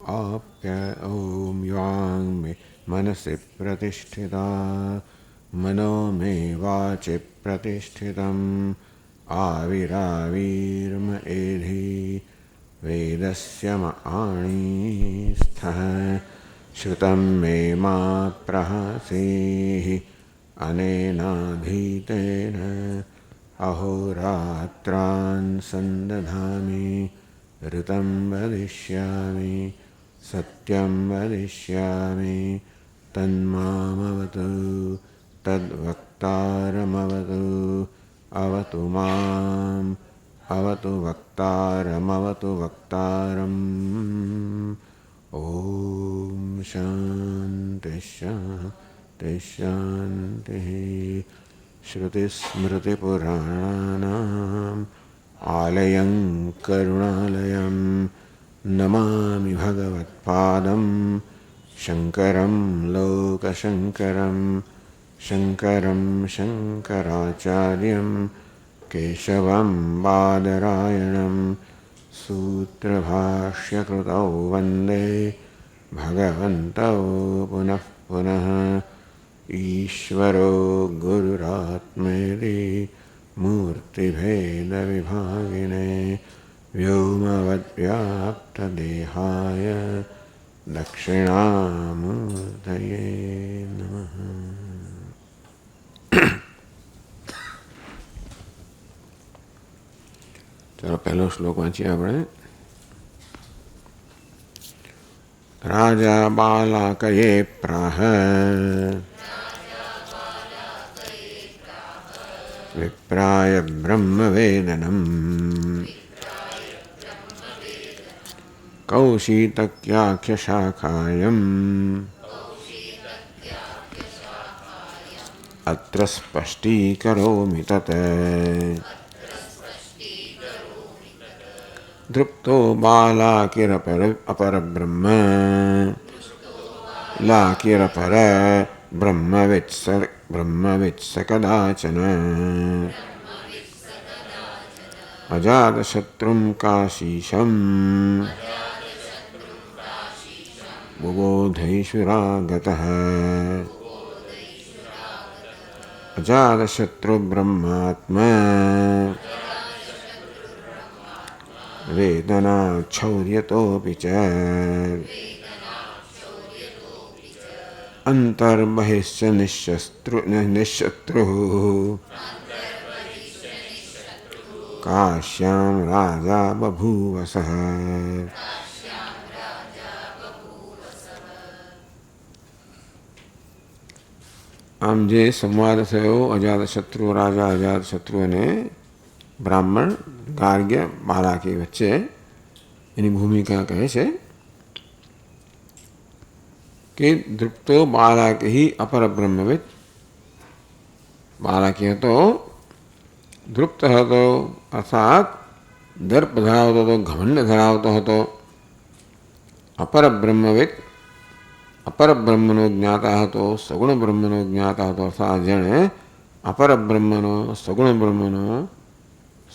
आप्य ॐ यां मे मनसि प्रतिष्ठिता मनो मे वाचि प्रतिष्ठितम् आविराविर्म एधि वेदस्य म आणीस्थः श्रुतं मे मा प्रहसेः अनेनाधीतेन अहोरात्रान् सन्दधामि ऋतं वदिष्यामि सत्यं वदिष्यामि तन्मामवतु तद्वक्तारमवतु अवतु माम् अवतु वक्तारमवतु वक्तारम् ॐ शान्ति शान्ति शान्तिः श्रुतिस्मृतिपुराणानाम् आलयं करुणालयं नमामि भगवत्पादं शङ्करं लोकशङ्करं शङ्करं शङ्कराचार्यं केशवं बादरायणं सूत्रभाष्यकृतौ वन्दे भगवन्तौ पुनः पुनः ईश्वरो गुरुरात्मेति मूर्तिभेदविभागिने व्योमवद्व्याप्तदेहाय दक्षिणामूर्तये नमः। चलो पहलो श्लोक वाँचिए આપણે। राजा बालाकये प्राह विप्राय ब्रह्मवेदनम् कौशीतक्याख्यशाखायम् अत्र स्पष्टीकरोमि तत्। दृप्तो बालाकिरपरब्रह्म लाकिरपर ब्रह्मवित्स कदाचन अजातशत्रुं काशीशम् बुबोधैषुरागतः। अजातशत्रुब्रह्मात्मा वेदनाक्षौर्यतोऽपि च अन्तर्बहिश्च निःशत्रुः काश्यां राजा बभूवसः। આમ જે સંવાદ થયો અજાતશત્રુ રાજા અજાતશત્રુ અને બ્રાહ્મણ ગાર્ગ્ય બાલાકી વચ્ચે એની ભૂમિકા કહે છે કે દૃપ્તો બાલાકી ही અપર બ્રહ્મવિદ બાલાકી હતો દૃપ્ત હતો અર્થાત દર્પ ધરાવતો હતો ઘમંડ ધરાવતો હતો અપર બ્રહ્મવિદ અપર બ્રહ્મનો જ્ઞાતા હતો સગુણ બ્રહ્મનો જ્ઞાતા હતો અર્થાત જેણે અપર બ્રહ્મનો સગુણ બ્રહ્મનો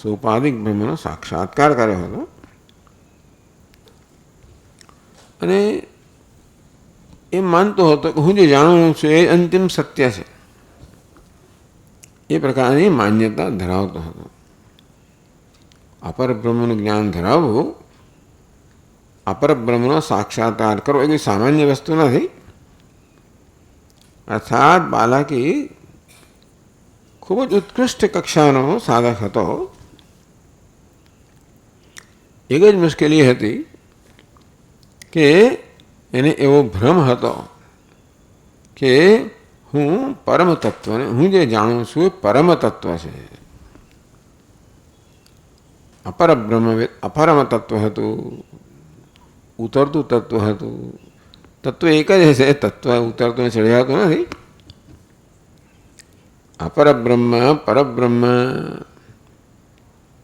સોપાધિક બ્રહ્મનો સાક્ષાત્કાર કર્યો હતો અને એ માનતો હતો કે હું જે જાણું છું એ અંતિમ સત્ય છે એ પ્રકારની માન્યતા ધરાવતો હતો। અપર બ્રહ્મનું જ્ઞાન ધરાવવું અપર બ્રહ્મનો સાક્ષાત્કાર કરવો એ કોઈ સામાન્ય વસ્તુ નથી। અર્થાત બાલાકી ખૂબ જ ઉત્કૃષ્ટ કક્ષાનો સાધક હતો। એક જ મુશ્કેલી હતી કે એને એવો ભ્રમ હતો કે હું પરમ તત્વને હું જે જાણું છું એ પરમ તત્વ છે। અપર બ્રહ્મ અપરમ તત્વ હતું ઉતરતું તત્વ હતું। તત્વ એક જ હશે તત્વ ઉતરતું ચડિયાતું નથી। અપર બ્રહ્મ પરબ્રહ્મ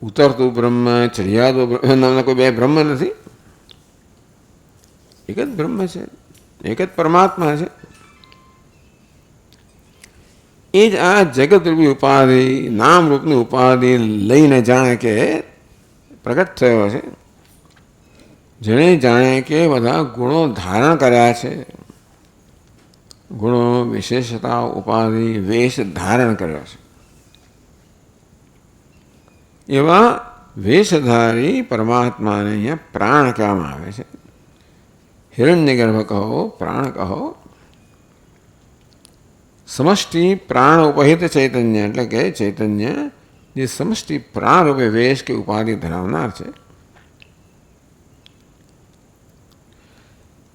ઉતરતું બ્રહ્મ ચડિયાતું નામના કોઈ બે બ્રહ્મ નથી એક જ બ્રહ્મ છે એક જ પરમાત્મા છે। એ જ આ જગતરૂપી ઉપાધિ નામરૂપની ઉપાધિ લઈને જાણે કે પ્રગટ થયો છે જેણે જાણે કે બધા ગુણો ધારણ કર્યા છે, ગુણો, વિશેષતા, ઉપાધિ, વેશ ધારણ કર્યો છે, એવા વેશધારી પરમાત્માને અહીંયા પ્રાણ કહેવામાં આવે છે. હિરણ્યગર્ભ કહો, પ્રાણ કહો. સમષ્ટિ પ્રાણ ઉપહિત ચૈતન્ય એટલે કે ચૈતન્ય જે સમષ્ટિ પ્રાણ રૂપે વેશ કે ઉપાધિ ધરાવનાર છે.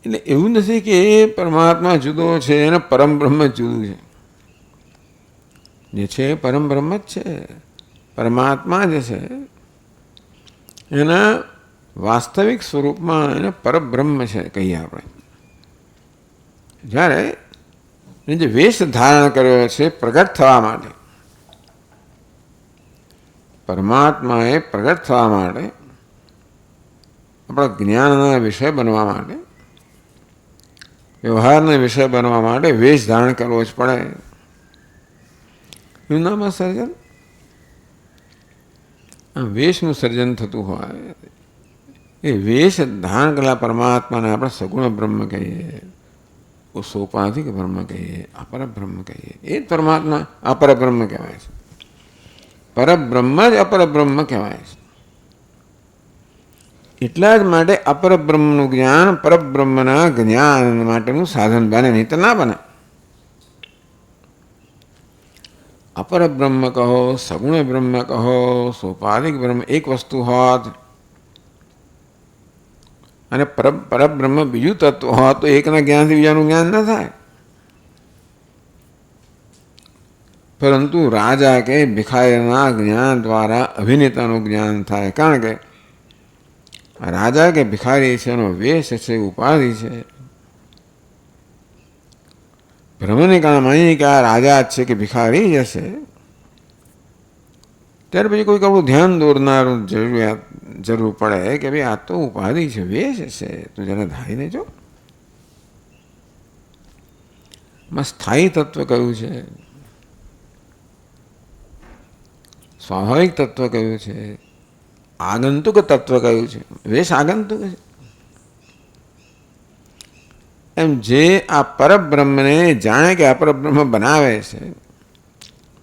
એટલે એવું નથી કે એ પરમાત્મા જુદો છે અને પરમ બ્રહ્મ જુદું છે. જે છે પરમ બ્રહ્મ જ છે. પરમાત્મા જે છે એના વાસ્તવિક સ્વરૂપમાં એને પરબ્રહ્મ છે કહીએ આપણે. જ્યારે જે વેશ ધારણ કર્યો છે પ્રગટ થવા માટે, પરમાત્માએ પ્રગટ થવા માટે, આપણા જ્ઞાનના વિષય બનવા માટે, વ્યવહારના વિષય બનવા માટે વેશ ધારણ કરવો જ પડે. એનું નામ સર્જન. આ વેશનું સર્જન થતું હોય એ વેશ ધારણ કરેલા પરમાત્માને આપણે સગુણ બ્રહ્મ કહીએ, સોપાધિક બ્રહ્મ કહીએ, અપર બ્રહ્મ કહીએ. એ જ પરમાત્મા અપર બ્રહ્મ કહેવાય છે. પરબ્રહ્મ જ અપર બ્રહ્મ કહેવાય છે. એટલા જ માટે અપર બ્રહ્મનું જ્ઞાન પરબ્રહ્મના જ્ઞાન માટેનું સાધન બને, નહીં તો ના બને. અપર બ્રહ્મ કહો, સગુણ બ્રહ્મ કહો, સોપાધિક બ્રહ્મ એક વસ્તુ હોત અને પરબ્રહ્મ બીજું તત્વ હોત તો એકના જ્ઞાનથી બીજાનું જ્ઞાન ન થાય. પરંતુ રાજા કે ભિખારીના જ્ઞાન દ્વારા અભિનેતાનું જ્ઞાન થાય. કારણ કે રાજા કે ભિખારી છે એનો વેશ છે, ઉપાધિ છે. ભ્રમને કારણે માનીએ કે આ રાજા જ છે કે ભિખારી જ હશે, ત્યાર પછી કોઈક આપણું ધ્યાન દોરનારું જરૂર પડે કે ભાઈ આ તો ઉપાધિ છે, વેશ છે, તું જેને ધારીને જો. માં સ્થાયી તત્વ કયું છે, સ્વાભાવિક તત્વ કયું છે, આગંતુક તત્વ કયું છે. વેશ આગંતુક છે. એમ જે આ પરબ્રહ્મને જાણે કે અપરબ્રહ્મ બનાવે છે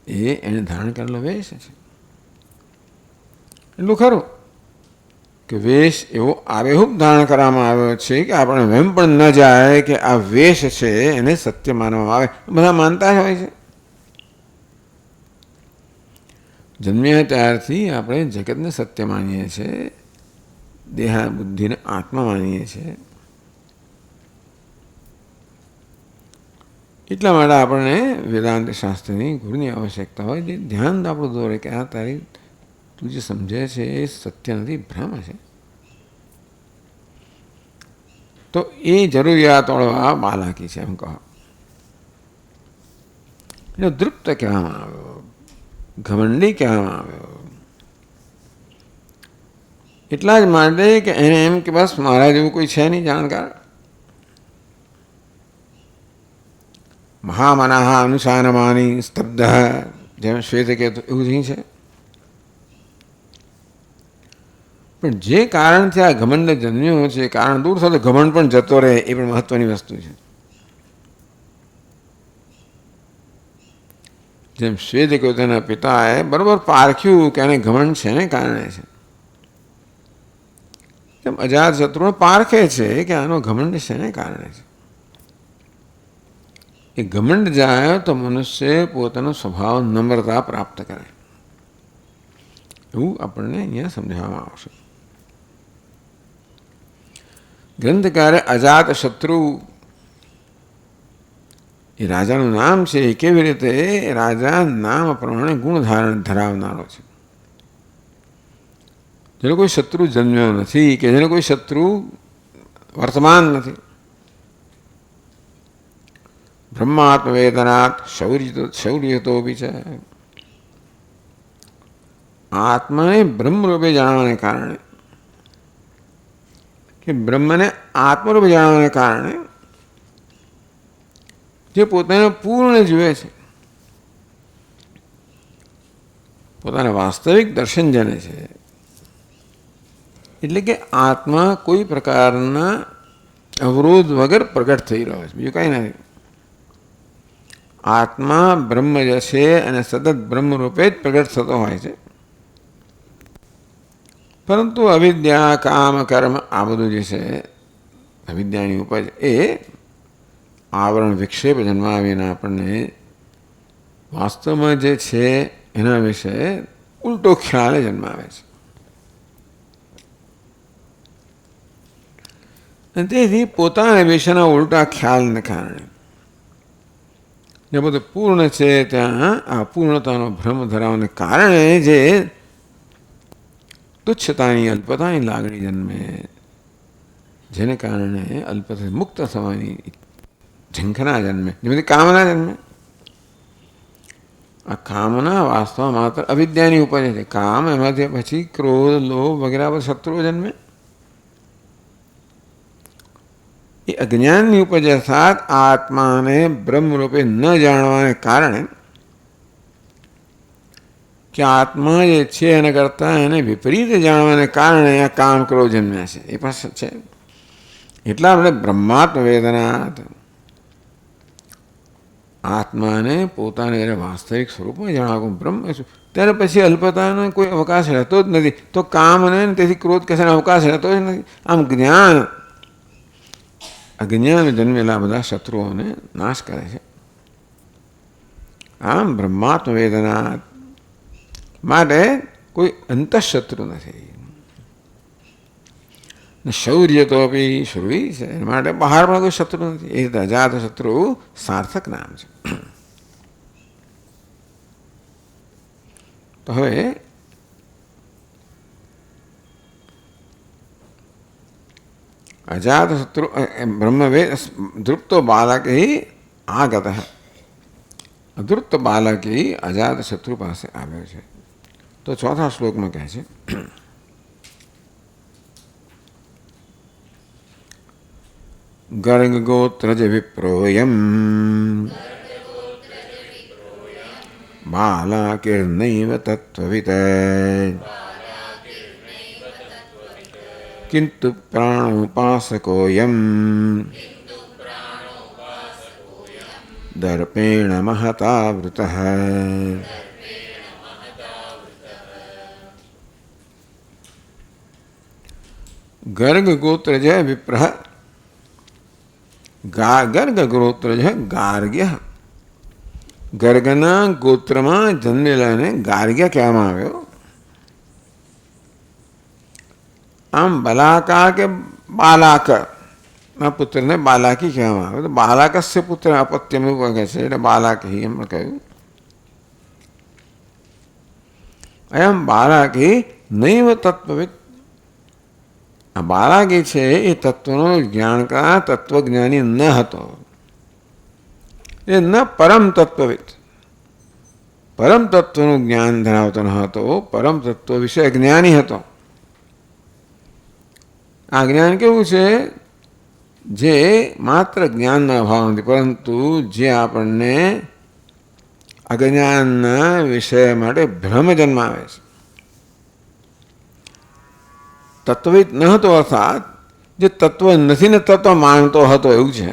એ એને ધારણ કરેલો વેશ છે. એટલું ખરું કે વેશ એવો આબેહૂબ ધારણ કરવામાં આવ્યો છે કે આપણે એમ પણ ન જાય કે આ વેશ છે એને સત્ય માનવામાં આવે. બધા માનતા જ હોય છે. જન્મ્યા ત્યારથી આપણે જગતને સત્ય માનીએ છીએ, દેહ બુદ્ધિને આત્મા માનીએ છીએ. એટલા માટે આપણને વેદાંત શાસ્ત્રની ગુરુની આવશ્યકતા હોય, જે ધ્યાન આપણું દોરે કે આ તારી તું જે સમજે છે એ સત્ય નથી, ભ્રમ છે. તો એ જરૂરિયાતવાળો આ બાલાકી છે એમ કહો. એટલે દૃપ્ત કહેવામાં આવ્યો, ઘમંડી કહેવામાં આવ્યો. એટલા જ માટે કે એને એમ કે બસ મારા જેવું કોઈ છે નહીં જાણકાર. મહામનાહ અનુસાનમાની સ્તબ્ધ, જેમ શ્વેત કહેતો એવું જ છે. પણ જે કારણથી આ ઘમંડ જન્મ્યો છે, કારણ દૂર થતો ઘમંડ પણ જતો રહે, એ પણ મહત્વની વસ્તુ છે. જેમ શ્વેત કહ્યું તેના પિતાએ બરોબર પારખ્યું કે એને ઘમંડ છે ને કારણે છે, તેમ અજાત શત્રુને પારખે છે કે આનો ઘમંડ છે ને કારણે છે. એ ઘમંડ જાય તો મનુષ્ય પોતાનો સ્વભાવ નમ્રતા પ્રાપ્ત કરે, એવું આપણને અહીંયા સમજાવવામાં આવશે. ગ્રંથકારે અજાત શત્રુ એ રાજાનું નામ છે. એ કેવી રીતે? રાજા નામ પ્રમાણે ગુણ ધારણ ધરાવનારો છે. જેનો કોઈ શત્રુ જન્મ્યો નથી કે જેનો કોઈ શત્રુ વર્તમાન નથી. બ્રહ્માત્મવેદનાત શૌર્ય તો બી છે. આત્માને બ્રહ્મરૂપે જાણવાને કારણે કે બ્રહ્મને આત્મરૂપે જાણવાને કારણે જે પોતાને પૂર્ણ જુએ છે, પોતાના વાસ્તવિક દર્શન જેને છે, એટલે કે આત્મા કોઈ પ્રકારના અવરોધ વગર પ્રગટ થઈ રહ્યો છે, બીજું કાંઈ નથી. આત્મા બ્રહ્મ જ છે અને સતત બ્રહ્મ રૂપે જ પ્રગટ થતો હોય છે. પરંતુ અવિદ્યા, કામ, કર્મ આ બધું જે છે અવિદ્યાની ઉપજ એ આવરણ વિક્ષેપ જન્માવીને આપણને વાસ્તવમાં જે છે એના વિશે ઉલટો ખ્યાલ જન્માવે છે. અને તેથી પોતાના વિશેના ઉલટા ખ્યાલને કારણે જે બધું પૂર્ણ છે ત્યાં આ પૂર્ણતાનો ભ્રમ ધરાવવાને કારણે જે તુચ્છતાની અલ્પતાની લાગણી જન્મે, જેને કારણે અલ્પતાથી મુક્ત થવાની ઝંખના જન્મે, જેમાંથી કામના જન્મે. આ કામના વાસ્તવમાં માત્ર અવિદ્યાની ઉપજ છે. કામ એમાંથી પછી ક્રોધ, લોભ વગેરે પર શત્રુઓ જન્મે. એ અજ્ઞાનની ઉપજ અર્થાત આત્માને બ્રહ્મરૂપે ન જાણવાને કારણે કે આત્મા જે છે એના કરતાં એને વિપરીત જાણવાને કારણે આ કામ ક્રોધ જન્મ્યા છે. એ પણ છે. એટલા આપણે બ્રહ્માત્મ વેદના આત્માને પોતાને એને વાસ્તવિક સ્વરૂપમાં જાણવું બ્રહ્મ છું, ત્યારે પછી અલ્પતાનો કોઈ અવકાશ રહેતો જ નથી. તો કામને તેથી ક્રોધ કશાનો અવકાશ રહેતો જ નથી. આમ અજ્ઞાન જન્મેલા બધા શત્રુઓને નાશ કરે છે. આમ બ્રહ્માત્મ વેદના માટે કોઈ અંતઃશત્રુ નથી. શૌર્ય તો બી શુરવી છે, એના માટે બહારમાં કોઈ શત્રુ નથી. એ અજાત શત્રુ સાર્થક નામ છે. તો હવે અજાત શત્રુ બ્રહ્મવેદ ધૃપ્તો બાલક આગત, અધૃપ્ત બાલક અજાત શત્રુ પાસે આવ્યો છે. તો ચોથા શ્લોકમાં કહે છે ગર્ગગોત્રજ વિપ્રોયમ બાલાકિર્નૈવ તત્વવિત કિંતુ પ્રાણોપાસકોયમ દર્પેણ મહતાવૃતઃ. ગર્ગગોત્રજ વિપ્રઃ, ગર્ગગોત્રજ ગાર્ગ્ય, ગર્ગના ગોત્રમાં જન્મેલાને ગાર્ગ્ય કહેવામાં આવ્યો. આમ બલાકા કે બાલાક ના પુત્રને બાલાકી કહેવામાં આવે. તો બાલાકસ્ય પુત્ર અપત્યમ એવું કહે છે, એટલે બાલાકી એમ કહ્યું. એમ બાલાકી નૈવ તત્વવિદ, આ બાલાકી છે એ તત્વનો જાણકાર તત્વજ્ઞાની ન હતો. એ ન પરમ તત્વવિદ, પરમ તત્વનું જ્ઞાન ધરાવતો ન હતો, પરમ તત્વ વિશે અજ્ઞાની હતો. આ જ્ઞાન કેવું છે? જે માત્ર જ્ઞાનના અભાવ નથી, પરંતુ જે આપણને અજ્ઞાનના વિષય માટે ભ્રમ જન્માવે છે. તત્વવિદ ન હતો અર્થાત જે તત્વ નથી ને તત્વ માનતો હતો એવું છે.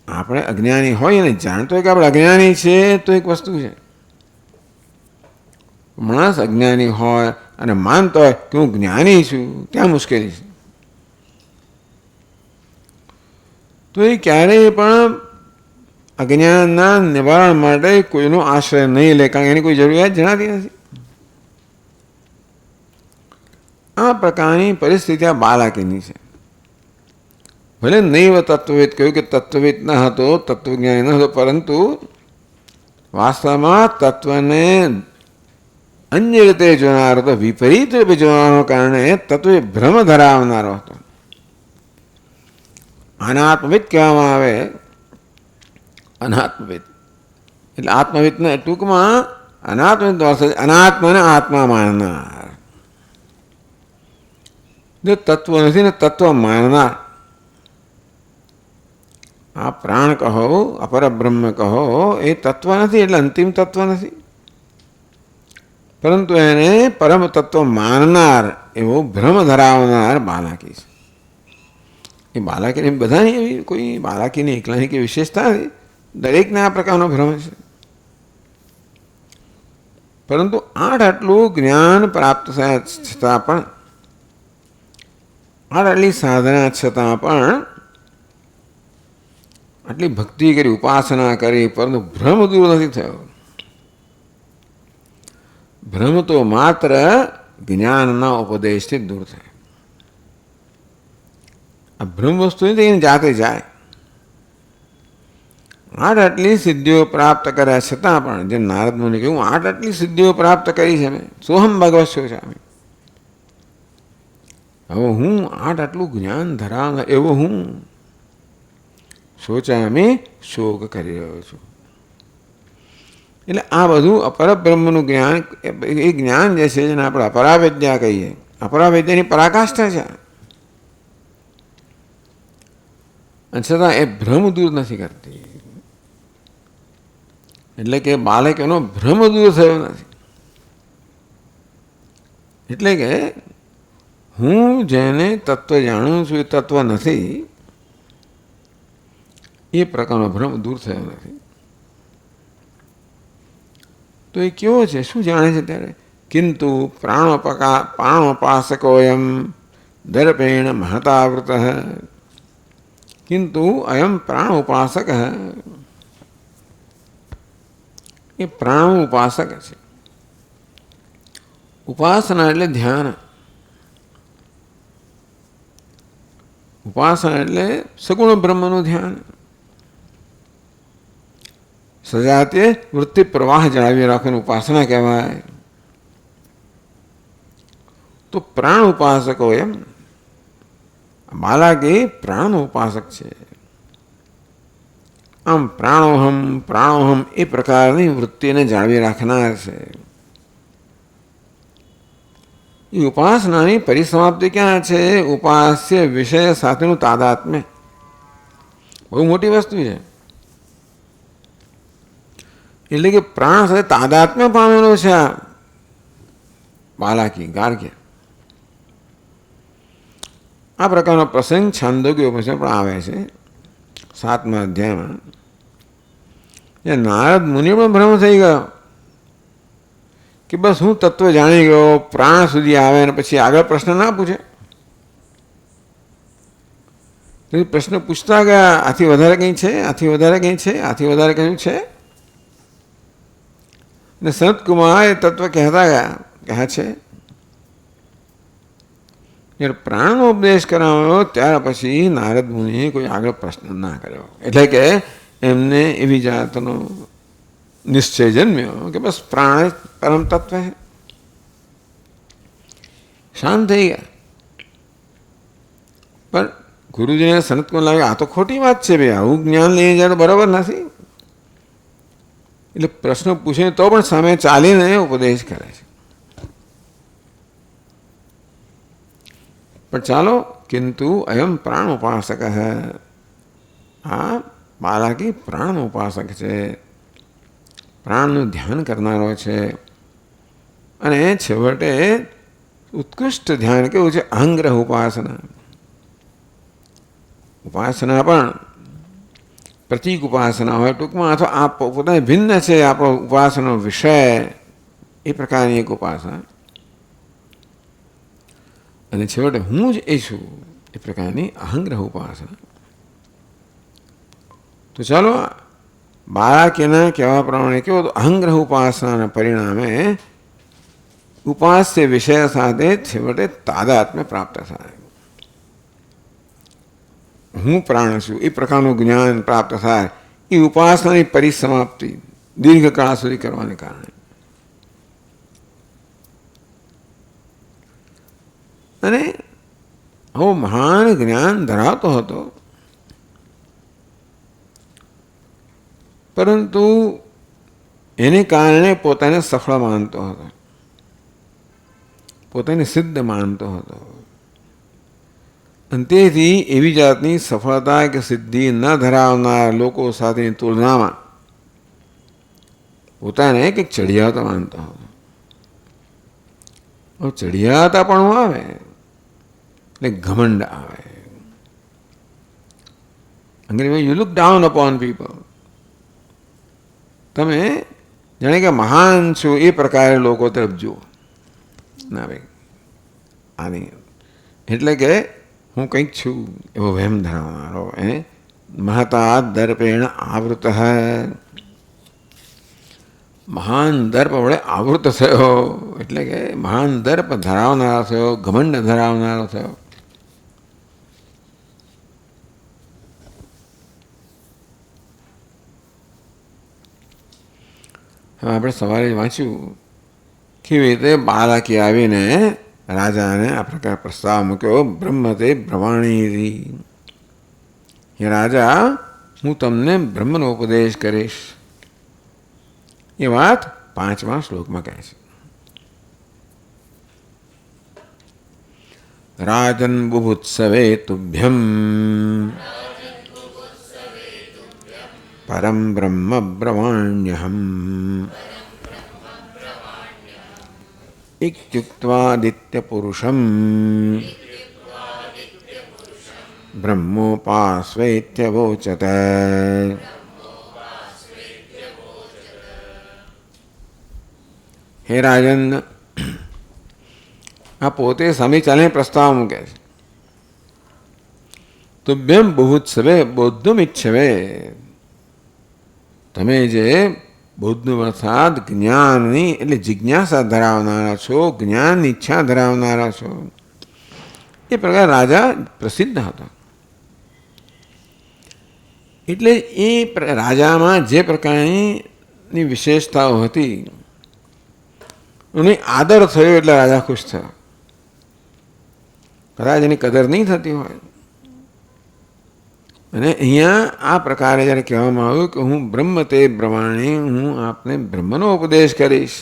આપણે અજ્ઞાની હોય ને જાણતો હોય કે આપણે અજ્ઞાની છે તો એક વસ્તુ છે. માણસ અજ્ઞાની હોય અને માનતો હોય કે હું જ્ઞાની છું, ત્યાં મુશ્કેલી છે. તો એ ક્યારેય પણ અજ્ઞાનના નિવારણ માટે કોઈનો આશ્રય નહીં લે, કારણ કે એની કોઈ જરૂરિયાત જણાતી નથી. આ પ્રકારની પરિસ્થિતિ આ બાલાકીની છે. ભલે નૈવ તત્વવિદ કહ્યું કે તત્વવિદ ન હતો, તત્વજ્ઞાની ન હતો, પરંતુ વાસ્તવમાં તત્વને અન્ય રીતે જોનારો હતો, વિપરીત રૂપે જોવાના કારણે તત્વે ભ્રમ ધરાવનારો હતો. અનાત્મવિદ કહેવામાં આવે. અનાત્મવિદ એટલે આત્મવિદને ટૂંકમાં અનાત્મવિદ અનાત્માને આત્મા માનનાર, જે તત્વ નથી ને તત્વ માનનાર. આ પ્રાણ કહો, અપરબ્રહ્મ કહો, એ તત્વ નથી એટલે અંતિમ તત્વ નથી, પરંતુ એને પરમ તત્વ માનનાર એવો ભ્રમ ધરાવનાર બાલાકી છે. એ બાલાકીની બધાની એવી કોઈ બાલાકીની એકલાની કે વિશેષતા નથી, દરેકને આ પ્રકારનો ભ્રમ છે. પરંતુ આટલું જ્ઞાન પ્રાપ્ત થયા છતાં પણ, આટલી સાધના છતાં પણ, આટલી ભક્તિ કરી, ઉપાસના કરી, પરંતુ ભ્રમ દૂર નથી થયો. ભ્રમ તો માત્ર જ્ઞાનના ઉપદેશથી જ દૂર થાય. આ ભ્રમ વસ્તુ એની જાતે જાય. આટલી સિદ્ધિઓ પ્રાપ્ત કર્યા છતાં પણ, જેમ નારદ મુનિએ કહ્યું, આટલી સિદ્ધિઓ પ્રાપ્ત કરી છે મેં, સોહમ ભગવત શોચામી. હવે હું આટલું જ્ઞાન ધરાવનાર એવો હું શોચામી શોક કરી રહ્યો છું. એટલે આ બધું અપરબ્રહ્મનું જ્ઞાન, એ જ્ઞાન જે છે જેને આપણે અપરાવિદ્યા કહીએ, અપરાવિદ્યાની પરાકાષ્ઠા છે. અને છતાં એ ભ્રમ દૂર નથી કરતી. એટલે કે બાળક એનો ભ્રમ દૂર થયો નથી. એટલે કે હું જેને તત્વ જાણું છું એ તત્વ નથી, એ પ્રકારનો ભ્રમ દૂર થયો નથી. તો એ કેવો છે, શું જાણે છે ત્યારે? કિંતુ પ્રાણોપાસકોયમ દર્પેણ મહતાવૃત. કિંતુ અયમ પ્રાણ ઉપાસક, એ પ્રાણ ઉપાસક છે. ઉપાસના એટલે ધ્યાન, ઉપાસના એટલે સગુણ બ્રહ્મનું ધ્યાન. સજાતીય વૃત્તિ પ્રવાહ જાળવી રાખીને ઉપાસના કહેવાય. તો પ્રાણ ઉપાસકો એમ બાલાકી પ્રાણ ઉપાસક છે. આમ પ્રાણોહમ પ્રાણોહમ એ પ્રકારની વૃત્તિને જાળવી રાખનાર છે. એ ઉપાસનાની પરિસમાપ્તિ ક્યાં છે? ઉપાસ્ય વિષય સાથેનું તાદાત્મ્ય. બહુ મોટી વસ્તુ છે. એટલે કે પ્રાણ સાથે તાદાત્મ્ય પામેલો છે આ બાલાકી ગાર્ગ્ય. આ પ્રકારનો પ્રસંગ છાંદોગ્ય ઉપનિષદ પણ આવે છે 7મા અધ્યાયમાં. એ નારદ મુનિ પણ ભ્રમ થઈ ગયો કે બસ હું તત્વ જાણી ગયો, પ્રાણ સુધી આવે અને પછી આગળ પ્રશ્ન ના પૂછે. પછી પ્રશ્ન પૂછતા ગયા, આથી વધારે કંઈ છે, આથી વધારે કંઈ છે, આથી વધારે કંઈ છે. ને સનતકુમાર એ તત્વ કહેતા ગયા, કહે છે જ્યારે પ્રાણનો ઉપદેશ કરાવ્યો ત્યાર પછી નારદ મુનિએ કોઈ આગળ પ્રશ્ન ના કર્યો. એટલે કે એમને એવી જાતનો નિશ્ચય જન્મ્યો કે બસ પ્રાણ પરમ તત્વ છે. શાંત થઈ ગયા. પણ ગુરુજીને સનતકુમાર લાગે આ તો ખોટી વાત છે ભાઈ, આવું જ્ઞાન લઈને જાય તો બરાબર નથી. એટલે પ્રશ્ન પૂછે તો પણ સામે ચાલીને ઉપદેશ કરે છે. પણ ચાલો, કિંતુ અયમ પ્રાણ ઉપાસક, આ બાલાકી પ્રાણ ઉપાસક છે, પ્રાણનું ધ્યાન કરનારો છે. અને છેવટે ઉત્કૃષ્ટ ધ્યાન કેવું છે? અહંગ્રહ ઉપાસના. ઉપાસના પણ પ્રતિક ઉપાસના હોય ટૂંકમાં, અથવા આ પોતાને ભિન્ન છે આપણો ઉપાસનાનો વિષય, એ પ્રકારની એક ઉપાસના. અને છેવટે હું જ એ છું એ પ્રકારની અહંગ્રહ ઉપાસના. તો ચાલો, બાળકીના કહેવા પ્રમાણે કેવો તો અહંગ્રહ ઉપાસનાના પરિણામે ઉપાસ્ય વિષય સાથે છેવટે તાદાત્મ્ય પ્રાપ્ત થાય. હું પ્રાણ છું એ પ્રકારનું જ્ઞાન પ્રાપ્ત થાય. એ ઉપાસનાની પરિસમાપ્તિ દીર્ઘકાળ સુધી કરવાને કારણે. અને આવું મહાન જ્ઞાન ધરાવતો હતો, પરંતુ એને કારણે પોતાને સફળ માનતો હતો, પોતાને સિદ્ધ માનતો હતો. અને તેથી એવી જાતની સફળતા કે સિદ્ધિ ન ધરાવનાર લોકો સાથેની તુલનામાં પોતાને કંઈક ચડિયાતો માનતો હતો. ચડિયાતા પણ આવે એટલે ઘમંડ આવે. અંગ્રેજીમાં you look down upon people. તમે જાણે કે મહાન છો એ પ્રકારે લોકો તરફ જુઓ. ના ભાઈ આની એટલે કે હું કંઈક છું એવો વહેમ ધરાવનારો મહતા દર્પેણ આવૃત. મહાન દર્પ વડે આવૃત થયો એટલે કે મહાન દર્પ ધરાવનારો થયો, ઘમંડ ધરાવનારો થયો. હવે આપણે સવારે વાંચ્યું કેવી રીતે બાલાકી આવીને રાજાને આ પ્રકાર પ્રસ્તાવ મૂક્યો. બ્રહ્મ તે બ્રવાણી. હે રાજા, હું તમને બ્રહ્મનો ઉપદેશ કરીશ. એ વાત 5મા શ્લોકમાં કહે છે. રાજન બુભુત્સવે તુભ્યમ પરમ બ્રહ્મ બ્રવાણ્યહમ ઇત્યુક્ત્વાદિત્ય પુરુષમ બ્રહ્મોપાસ્વેત્યવોચત. હે રાજન, આ પોતે સામે ચાલીને પ્રસ્તાવ મૂકે છે. તુભ્યમ બુભુત્સવે બૌદ્ધમ ઈચ્છવે. તમે જે બૌદ્ધનું અર્થાત જ્ઞાનની એટલે જિજ્ઞાસા ધરાવનારા છો, જ્ઞાનની ઈચ્છા ધરાવનારા છો, એ પ્રકાર રાજા પ્રસિદ્ધ હતા. એટલે એ રાજામાં જે પ્રકારની વિશેષતાઓ હતી એની આદર થયો એટલે રાજા ખુશ થયો. કદાચ એની કદર નહીં થતી હોય. અને અહીંયા આ પ્રકારે જ્યારે કહેવામાં આવ્યું કે હું બ્રહ્મ તે બ્રહ્માણી, હું આપને બ્રહ્મનો ઉપદેશ કરીશ.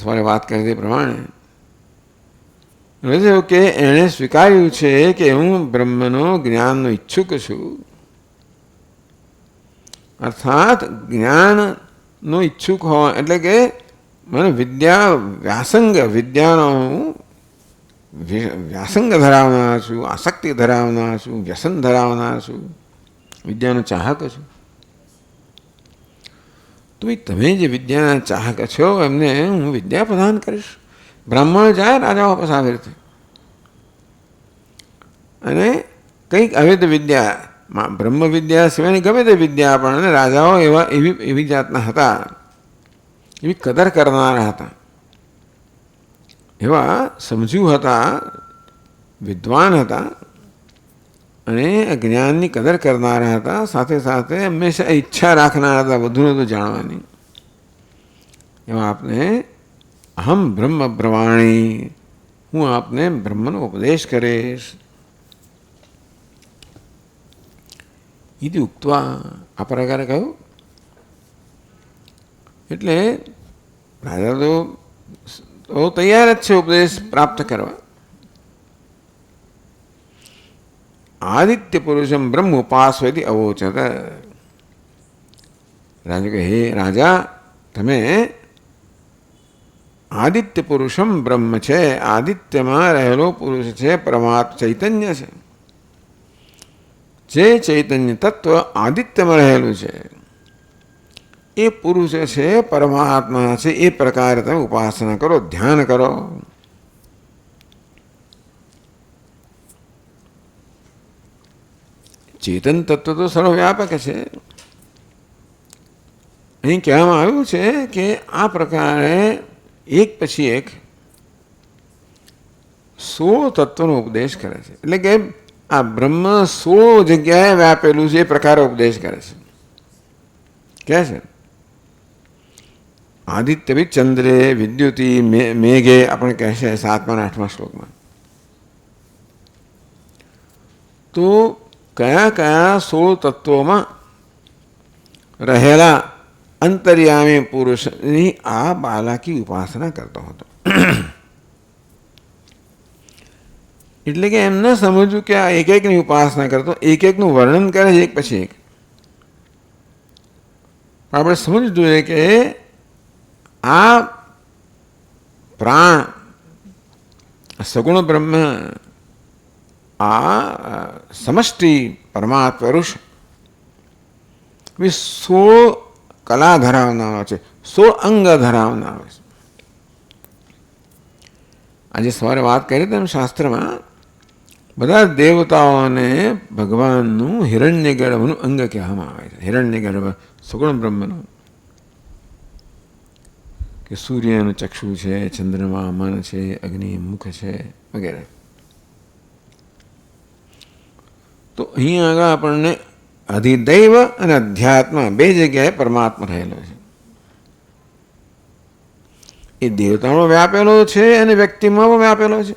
સવારે વાત કરી તે પ્રમાણે કે એણે સ્વીકાર્યું છે કે હું બ્રહ્મનો જ્ઞાનનો ઈચ્છુક છું. અર્થાત જ્ઞાનનો ઈચ્છુક હોવા એટલે કે મને વિદ્યાનો હું વ્યાસંગ ધરાવનાર છું, આસક્તિ ધરાવનાર છું, વ્યસન ધરાવનાર છું, વિદ્યાનો ચાહક છું. તો તમે જે વિદ્યાના ચાહક છો એમને હું વિદ્યા પ્રદાન કરીશ. બ્રાહ્મણ જાય રાજાઓ પાસે આવી રીતે અને કંઈક અવેદ વિદ્યા, બ્રહ્મ વિદ્યા સિવાયની ગમે તે વિદ્યા પણ, અને રાજાઓ એવી જાતના હતા, એવી કદર કરનારા હતા, એવા સમજુ હતા, વિદ્વાન હતા અને જ્ઞાનની કદર કરનારા હતા. સાથે સાથે હંમેશા ઈચ્છા રાખનારા હતા વધુને વધુ જાણવાની. એવા આપને અહમ બ્રહ્મ બ્રવાણી, હું આપને બ્રહ્મનો ઉપદેશ કરીશ. ઇતિ ઉક્ત્વા, આ પ્રકારે કહ્યું. એટલે રાજા તો તૈયાર જ છે ઉપદેશ પ્રાપ્ત કરવા. આદિત્ય પુરુષમ બ્રહ્મ ઉપાસ્વેતિ અવોચત. રાજા કહે, હે રાજા, તમે આદિત્ય પુરુષમ બ્રહ્મ છે, આદિત્યમાં રહેલો પુરુષ છે, પરમાત્મા ચૈતન્ય છે. જે ચૈતન્ય તત્વ આદિત્યમાં રહેલું છે એ પુરુષ છે, પરમાત્મા છે. એ પ્રકારે તમે ઉપાસના કરો, ધ્યાન કરો. ચેતન તત્વ તો સર્વવ્યાપક છે. અહીં કહેવામાં આવ્યું છે કે આ પ્રકારે એક પછી એક 16 તત્વનો ઉપદેશ કરે છે. એટલે કે આ બ્રહ્મ 16 જગ્યાએ વ્યાપેલું છે એ પ્રકારે ઉપદેશ કરે છે. કહે છે આદિત્ય બી ચંદ્રે વિદ્યુતિ મેઘે, આપણે કહેશે 7મા અને 8મા શ્લોકમાં. તો કયા કયા 16 તત્વોમાં રહેલા અંતર્યામી પુરુષની આ બાલાકી ઉપાસના કરતો હતો. એટલે કે એમ ન સમજવું કે આ એક એકની ઉપાસના કરતો, એક એકનું વર્ણન કરે છે એક પછી એક. આપણે સમજવું જોઈએ કે આ પ્રાણ, સગુણ બ્રહ્મ, આ સમષ્ટિ પરમાત્મા પુરુષ 16 કલા ધરાવનારો છે, 16 અંગ ધરાવનારો છે. આજે સવારે વાત કરી તેમ શાસ્ત્રમાં બધા દેવતાઓને ભગવાનનું હિરણ્યગર્ભનું અંગ કહેવામાં આવે છે. હિરણ્યગર્ભ સગુણ બ્રહ્મનું, કે સૂર્યનું ચક્ષુ છે, ચંદ્રમાં મન છે, અગ્નિ મુખ છે વગેરે. તો અહીંયા આગળ આપણને અધિદૈવ અને અધ્યાત્મ બે જગ્યાએ પરમાત્મા રહેલો છે. એ દેવતામાં વ્યાપેલો છે અને વ્યક્તિમાં પણ વ્યાપેલો છે.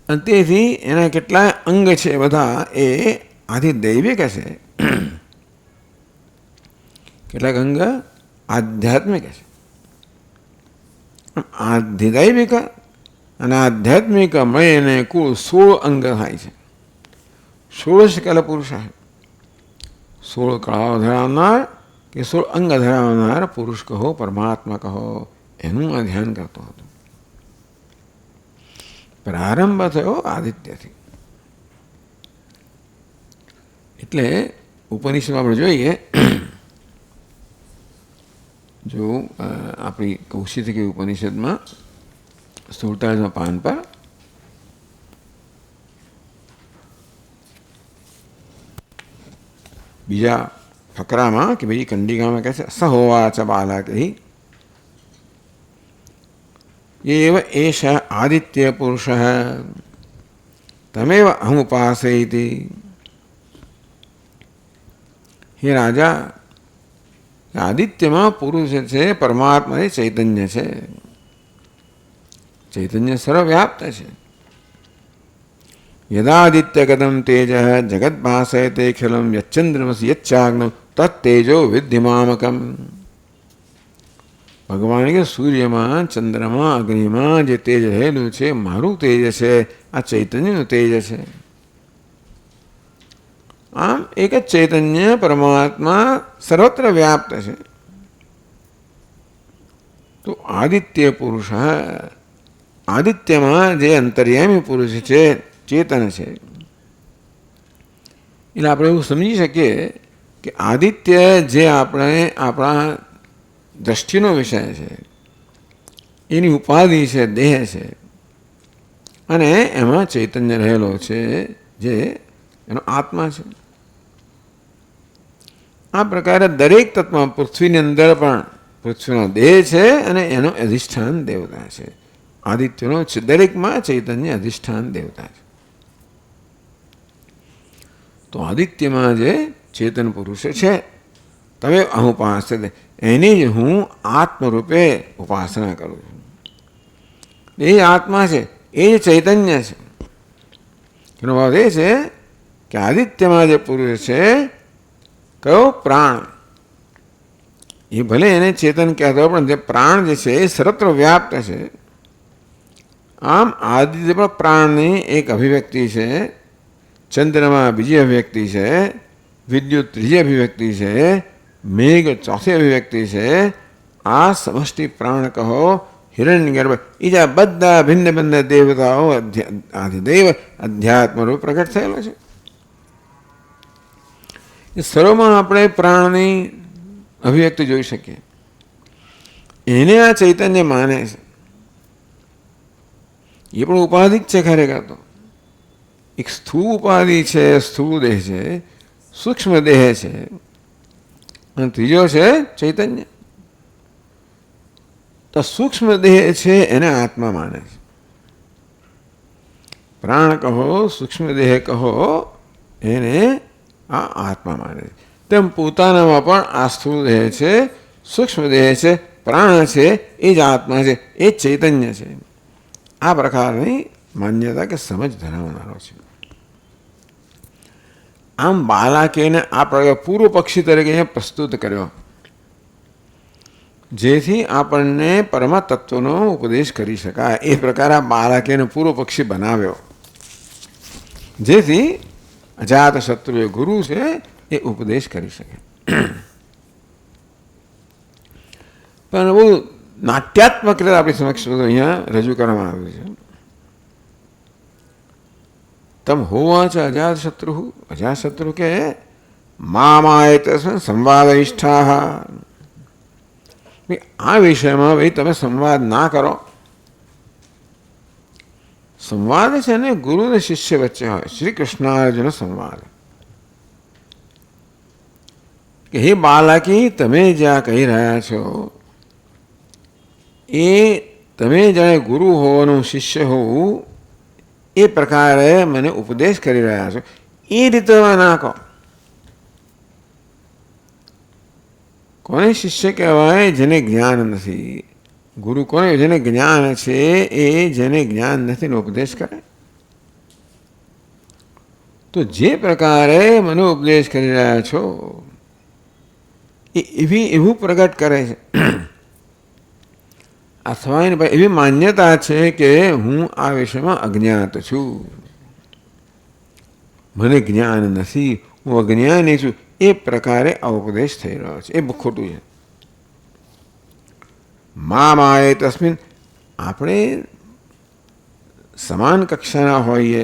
અને તેથી એના કેટલાય અંગ છે બધા એ આધિદૈવિક છે, કેટલાક અંગ આધ્યાત્મિક છે. આધિદૈવિક અને આધ્યાત્મિક મળીને કુલ 16 અંગ થાય છે. 16 કલ પુરુષ, 16 કળાઓ ધરાવનાર કે 16 અંગ ધરાવનાર પુરુષ કહો, પરમાત્મા કહો, એનું આ ધ્યાન કરતો હતો. પ્રારંભ થયો આદિત્યથી. એટલે ઉપનિષદમાં આપણે જોઈએ, જો આપણી કૌશિકી ઉપનિષદમાં 47મા પાન પર બીજા ફકરામાં કે બીજી કંડિકામાં કહે છે, સહોવાચ બાલકૈ એવ એષ આદિત્ય પુરુષ તમેવ અહમુપાસયતિ. હે રાજા, આદિત્યમાં પુરુષ છે, પરમાત્મા એ ચૈતન્ય છે. ચૈતન્ય સર્વવ્યાપ્ત છે. યદાદિત્ય કદમ તેજ જગદ્ભાસયતે ખિલમ યચ્ચંદ્રમસી યચ્ચાગ્નમ તત્તેજો વિદ્ધિમામકમ. ભગવાન કે સૂર્યમાં, ચંદ્રમાં, અગ્નિમાં જે તેજ રહેલું છે મારું તેજ છે, આ ચૈતન્યનું તેજ છે. આમ એક જ ચૈતન્ય પરમાત્મા સર્વત્ર વ્યાપ્ત છે. તો આદિત્ય પુરુષ, આદિત્યમાં જે અંતર્યામી પુરુષ છે, ચેતન છે. એટલે આપણે એવું સમજી શકીએ કે આદિત્ય જે આપણા દ્રષ્ટિનો વિષય છે, એની ઉપાધિ છે, દેહ છે, અને એમાં ચૈતન્ય રહેલો છે જે એનો આત્મા છે. આ પ્રકારે દરેક તત્વમાં, પૃથ્વીની અંદર પણ પૃથ્વીનો દેહ છે અને એનો અધિષ્ઠાન દેવતા છે. આદિત્યનો દરેકમાં ચૈતન્ય અધિષ્ઠાન દેવતા છે. તો આદિત્યમાં જે ચેતન પુરુષ છે, તમે અહુપાસ, એની જ હું આત્મરૂપે ઉપાસના કરું છું. એ આત્મા છે, એ જ ચૈતન્ય છે. એનો ભાવ એ છે કે આદિત્યમાં જે પુરુષ છે, કયો પ્રાણ, એ ભલે એને ચેતન કહેતો પણ જે પ્રાણ જે છે એ સર્વત્ર વ્યાપ્ત છે. આમ આદિત્ય પણ પ્રાણની એક અભિવ્યક્તિ છે, ચંદ્રમાં બીજી અભિવ્યક્તિ છે, વિદ્યુત ત્રીજી અભિવ્યક્તિ છે, મેઘ ચોથી અભિવ્યક્તિ છે. આ સમષ્ટિ પ્રાણ કહો, હિરણ્યગર્ભ, બીજા બધા ભિન્ન ભિન્ન દેવતાઓ આધિદૈવ અધ્યાત્મરૂપ પ્રગટ થયેલો છે. એ સર્વમાં આપણે પ્રાણની અભિવ્યક્તિ જોઈ શકીએ. એને આ ચૈતન્ય માને છે. એ પણ ઉપાધિક છે ખરેખર તો. એક સ્થૂળ ઉપાધિ છે, સ્થૂળ દેહ છે, સૂક્ષ્મ દેહ છે, અને ત્રીજો છે ચૈતન્ય. તો સૂક્ષ્મ દેહ છે એને આત્મા માને છે. પ્રાણ કહો, સૂક્ષ્મ દેહ કહો, એને આ આત્મા માને છે. તેમ પોતાનામાં પણ આ સ્થૂળ દેહ છે, સૂક્ષ્મ દેહ છે, પ્રાણ છે, એ જ આત્મા છે, એ જ ચૈતન્ય છે. આ પ્રકારની માન્યતા કે સમજ ધરાવનારો છે. આમ બાલાકેને આ પ્રકાર પૂર્વ પક્ષી તરીકે પ્રસ્તુત કર્યો, જેથી આપણને પરમ તત્વનો ઉપદેશ કરી શકાય. એ પ્રકારે આ બાલાકેને પૂર્વ પક્ષી બનાવ્યો, જેથી અજાત શત્રુ એ ગુરુ છે એ ઉપદેશ કરી શકે. પણ બહુ નાટ્યાત્મક રીતે આપણી સમક્ષ અહીંયા રજૂ કરવામાં આવ્યું છે. તમ હોવાચ અજાતશત્રુ. અજાતશત્રુ કે મામાય તસ્મિન સંવાદનિષ્ઠા. આ વિષયમાં ભાઈ તમે સંવાદ ના કરો. સંવાદ છે ને ગુરુ અને શિષ્ય વચ્ચે હોય. શ્રી કૃષ્ણાર્જુન સંવાદ કે હે બાલકી, તમે જ્યાં કહી રહ્યા છો એ તમે જાણે ગુરુ હોવાનું, શિષ્ય હોવું એ પ્રકારે મને ઉપદેશ કરી રહ્યા છો, એ રીતે ના કહો. કોને શિષ્ય કહેવાય? જેને જ્ઞાન નથી. ગુરુ કોને? જેને જ્ઞાન છે. એ જેને જ્ઞાન નથી એનો ઉપદેશ કરે. તો જે પ્રકારે મને ઉપદેશ કરી રહ્યા છો એ એવું પ્રગટ કરે છે અથવા એવી માન્યતા છે કે હું આ વિષયમાં અજ્ઞાત છું, મને જ્ઞાન નથી, હું અજ્ઞાની છું, એ પ્રકારે આ ઉપદેશ થઈ રહ્યો છે. એ ખોટું છે. મામાએ તસ્મિન, આપણે સમાન કક્ષાના હોઈએ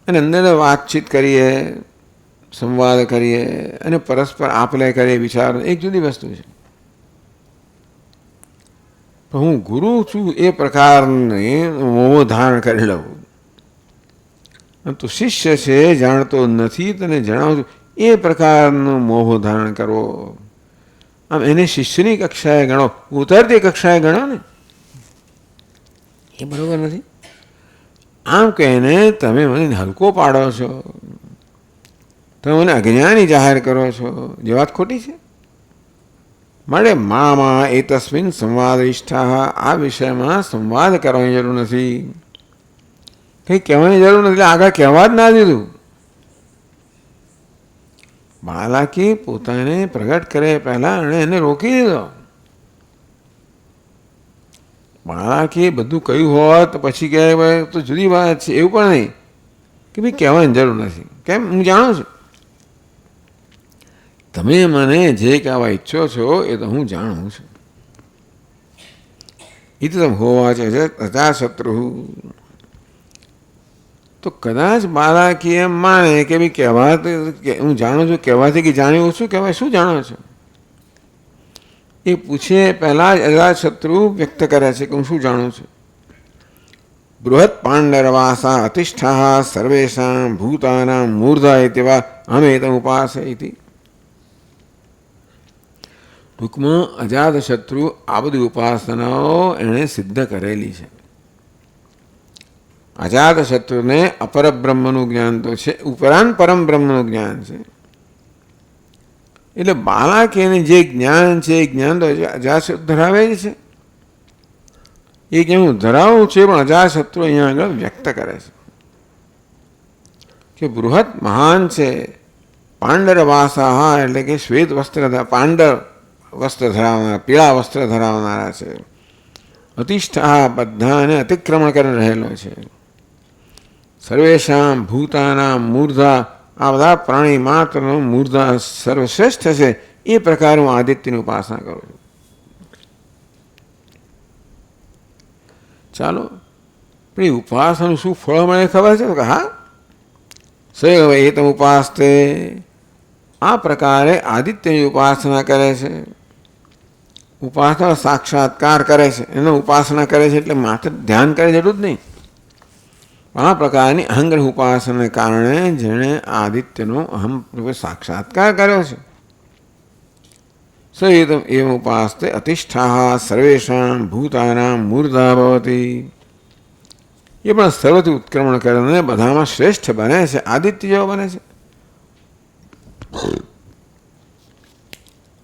અને અંદર વાતચીત કરીએ, સંવાદ કરીએ અને પરસ્પર આપલે કરીએ વિચાર, એક જુદી વસ્તુ છે. પણ હું ગુરુ છું એ પ્રકારની મોહ ધારણ કરી લઉં. તું શિષ્ય છે, જાણતો નથી, તને જણાવું છું, એ પ્રકારનો મોહ ધારણ કરવો. આમ એને શિષ્યની કક્ષાએ ગણો, ઉતરતી કક્ષાએ ગણો ને, એ બરોબર નથી. આમ કહીને તમે મને હલકો પાડો છો, તમે મને અજ્ઞાની જાહેર કરો છો, જે વાત ખોટી છે. માટે મામા એ તસ્મિન સંવાદનિષ્ઠા. આ વિષયમાં સંવાદ કરવાની જરૂર નથી, કંઈ કહેવાની જરૂર નથી. આગળ કહેવા જ ના દીધું. બાલાકી પોતાને પ્રગટ કરે પહેલા એને રોકી દીધો. બાલાકી બધું કહ્યું હોત પછી કહેવાય તો જુદી વાત છે. એવું પણ નહીં કે ભાઈ કહેવાની જરૂર નથી. કેમ? હું જાણું છું. તમે મને જે કહેવા ઈચ્છો છો એ તો હું જાણું છું. એ તો તમે હોવા છે અજાતશત્રુ. તો કદાચ બાલાકી એમ માને કે ભાઈ કહેવા હું જાણું છું, કહેવાથી કે જાણ્યું શું કહેવાય? શું જાણો છો? એ પૂછે પહેલાં જ અજાતશત્રુ વ્યક્ત કરે છે કે હું શું જાણું છું. બૃહદ પાંડરવાસા અતિષ્ઠા સર્વેષાં ભૂતાનાં મૂર્ધા તેવા અમે તમ ઉપાસયતિ. ટૂંકમાં અજાતશત્રુ આ બધી ઉપાસનાઓ એણે સિદ્ધ કરેલી છે. અજાતશત્રુને અપરબ્રહ્મનું જ્ઞાન તો છે, ઉપરાંત પરમ બ્રહ્મનું જ્ઞાન છે. એટલે બાલાકીને જે જ્ઞાન છે એ જ્ઞાન તો અજાતશત્રુ ધરાવે જ છે. એ જ્ઞાન હું ધરાવું છું, પણ અજાતશત્રુ અહીંયા આગળ વ્યક્ત કરે છે કે બૃહદ મહાન છે. પાંડરવાસા એટલે કે શ્વેત વસ્ત્ર, પાંડર વસ્ત્ર ધરાવનારા, પીળા વસ્ત્ર ધરાવનારા છે. અતિષ્ઠા બધાને અતિક્રમણ કરી રહેલો છે. સર્વેશામ ભૂતાના મૂર્ધા, આ બધા પ્રાણી માત્રનો મૂર્ધા સર્વશ્રેષ્ઠ છે. એ પ્રકારે હું આદિત્યની ઉપાસના કરું છું. ચાલો, પણ એ ઉપાસનાનું શું ફળ મને ખબર છે કે હા સૈવ એ તમે ઉપાસતે. આ પ્રકારે આદિત્યની ઉપાસના કરે છે. ઉપાસના સાક્ષાત્કાર કરે છે, એનો ઉપાસના કરે છે. એટલે માત્ર ધ્યાન કરે જરૂર જ નહીં. આ પ્રકારની અહંગ્રહ ઉપાસનાને કારણે જેણે આદિત્યનો અહમ સાક્ષાત્કાર કર્યો છે. સહિતમ એમ ઉપાસતે અતિષ્ઠા સર્વેષાં ભૂતાનાં મૂર્ધા ભવતી. એ પણ સર્વથી ઉત્ક્રમણ કરીને બધામાં શ્રેષ્ઠ બને છે, આદિત્ય જેવો બને છે.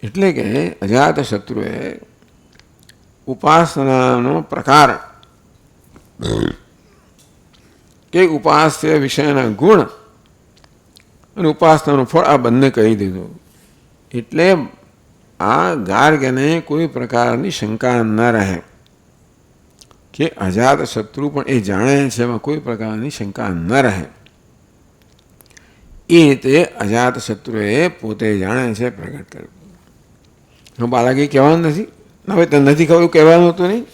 એટલે કે અજાતશત્રુએ ઉપાસનાનો પ્રકાર કે ઉપાસ્ય વિષયના ગુણ અને ઉપાસનાનું ફળ આ બંને કહી દીધું. એટલે આ ગાર્ગને કોઈ પ્રકારની શંકા ન રહે કે અજાતશત્રુ પણ એ જાણે છે, એમાં કોઈ પ્રકારની શંકા ન રહે. એ રીતે અજાતશત્રુએ પોતે જાણે છે પ્રગટ કર્યું. હું બાલાકી કહેવાનું નથી. હવે તને નથી ખબર કહેવાનું હતું નહીં.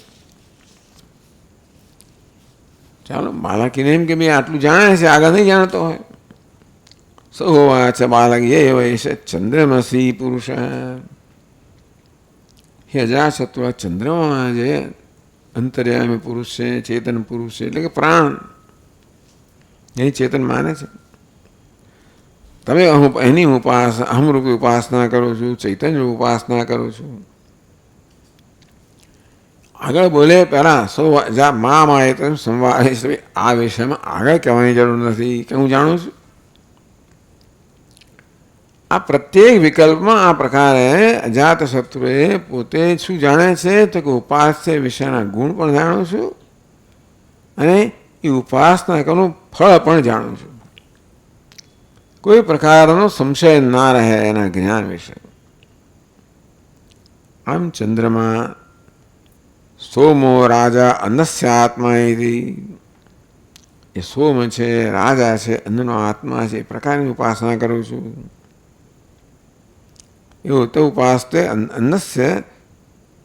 ચાલો બાળકીને એમ કે ભાઈ આટલું જાણે છે, આગળ નહીં જાણતો હોય. સૌવાચ બાલક એ વયસે ચંદ્રમસી પુરુષ. હે અજાશત્રુ, ચંદ્રમાં જે અંતર્યામી પુરુષ છે, ચેતન પુરુષ છે, એટલે કે પ્રાણ એની ચેતન માને છે. તમે એની અહમરૂપી ઉપાસના કરો છું, ચૈતન્ય ઉપાસના કરો છું. આગળ બોલે પહેલાં મા એ તો સંવાદ આ વિષયમાં આગળ કહેવાની જરૂર નથી કે હું જાણું છું. આ પ્રત્યેક વિકલ્પમાં આ પ્રકારે અજાત શત્રુએ પોતે શું જાણે છે તો કે ઉપાસ્ય વિષયના ગુણ પણ જાણું છું અને એ ઉપાસના કરવાનું ફળ પણ જાણું છું. કોઈ પ્રકારનો સંશય ના રહે એના જ્ઞાન વિશે. આમ ચંદ્રમાં સોમો રાજા અન્નસ્ય આત્મા એ સોમ છે, રાજા છે, અન્નનો આત્મા છે, એ પ્રકારની ઉપાસના કરું છું. એવું તો ઉપાસતે અન્નસ્ય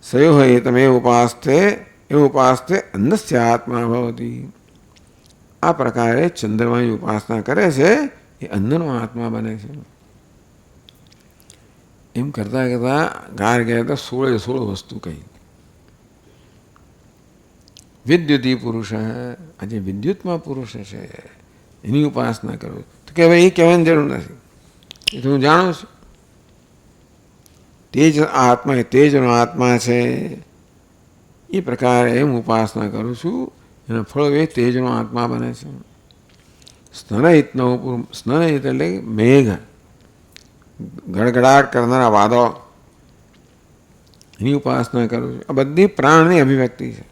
સયો હોય તમે ઉપાસતે અન્નસ્ય આત્મા ભવતી. આ પ્રકારે ચંદ્રમાની ઉપાસના કરે છે એ અન્નનો આત્મા બને છે. એમ કરતાં કરતાં ગાર ગયા હતા 16 વસ્તુ કહી. વિદ્યુતી પુરુષ, આજે વિદ્યુતમાં પુરુષ છે એની ઉપાસના કરું તો કે ભાઈ એ કહેવાની જરૂર નથી, એ તો હું જાણું છું. તેજ આત્મા એ તેજનો આત્મા છે, એ પ્રકારે એમ ઉપાસના કરું છું. એના ફળ એ તેજનો આત્મા બને છે. સ્નનહિત એટલે મેઘ, ગડગડાટ કરનારા વાદળો, એની ઉપાસના કરું છું. આ બધી પ્રાણની અભિવ્યક્તિ છે.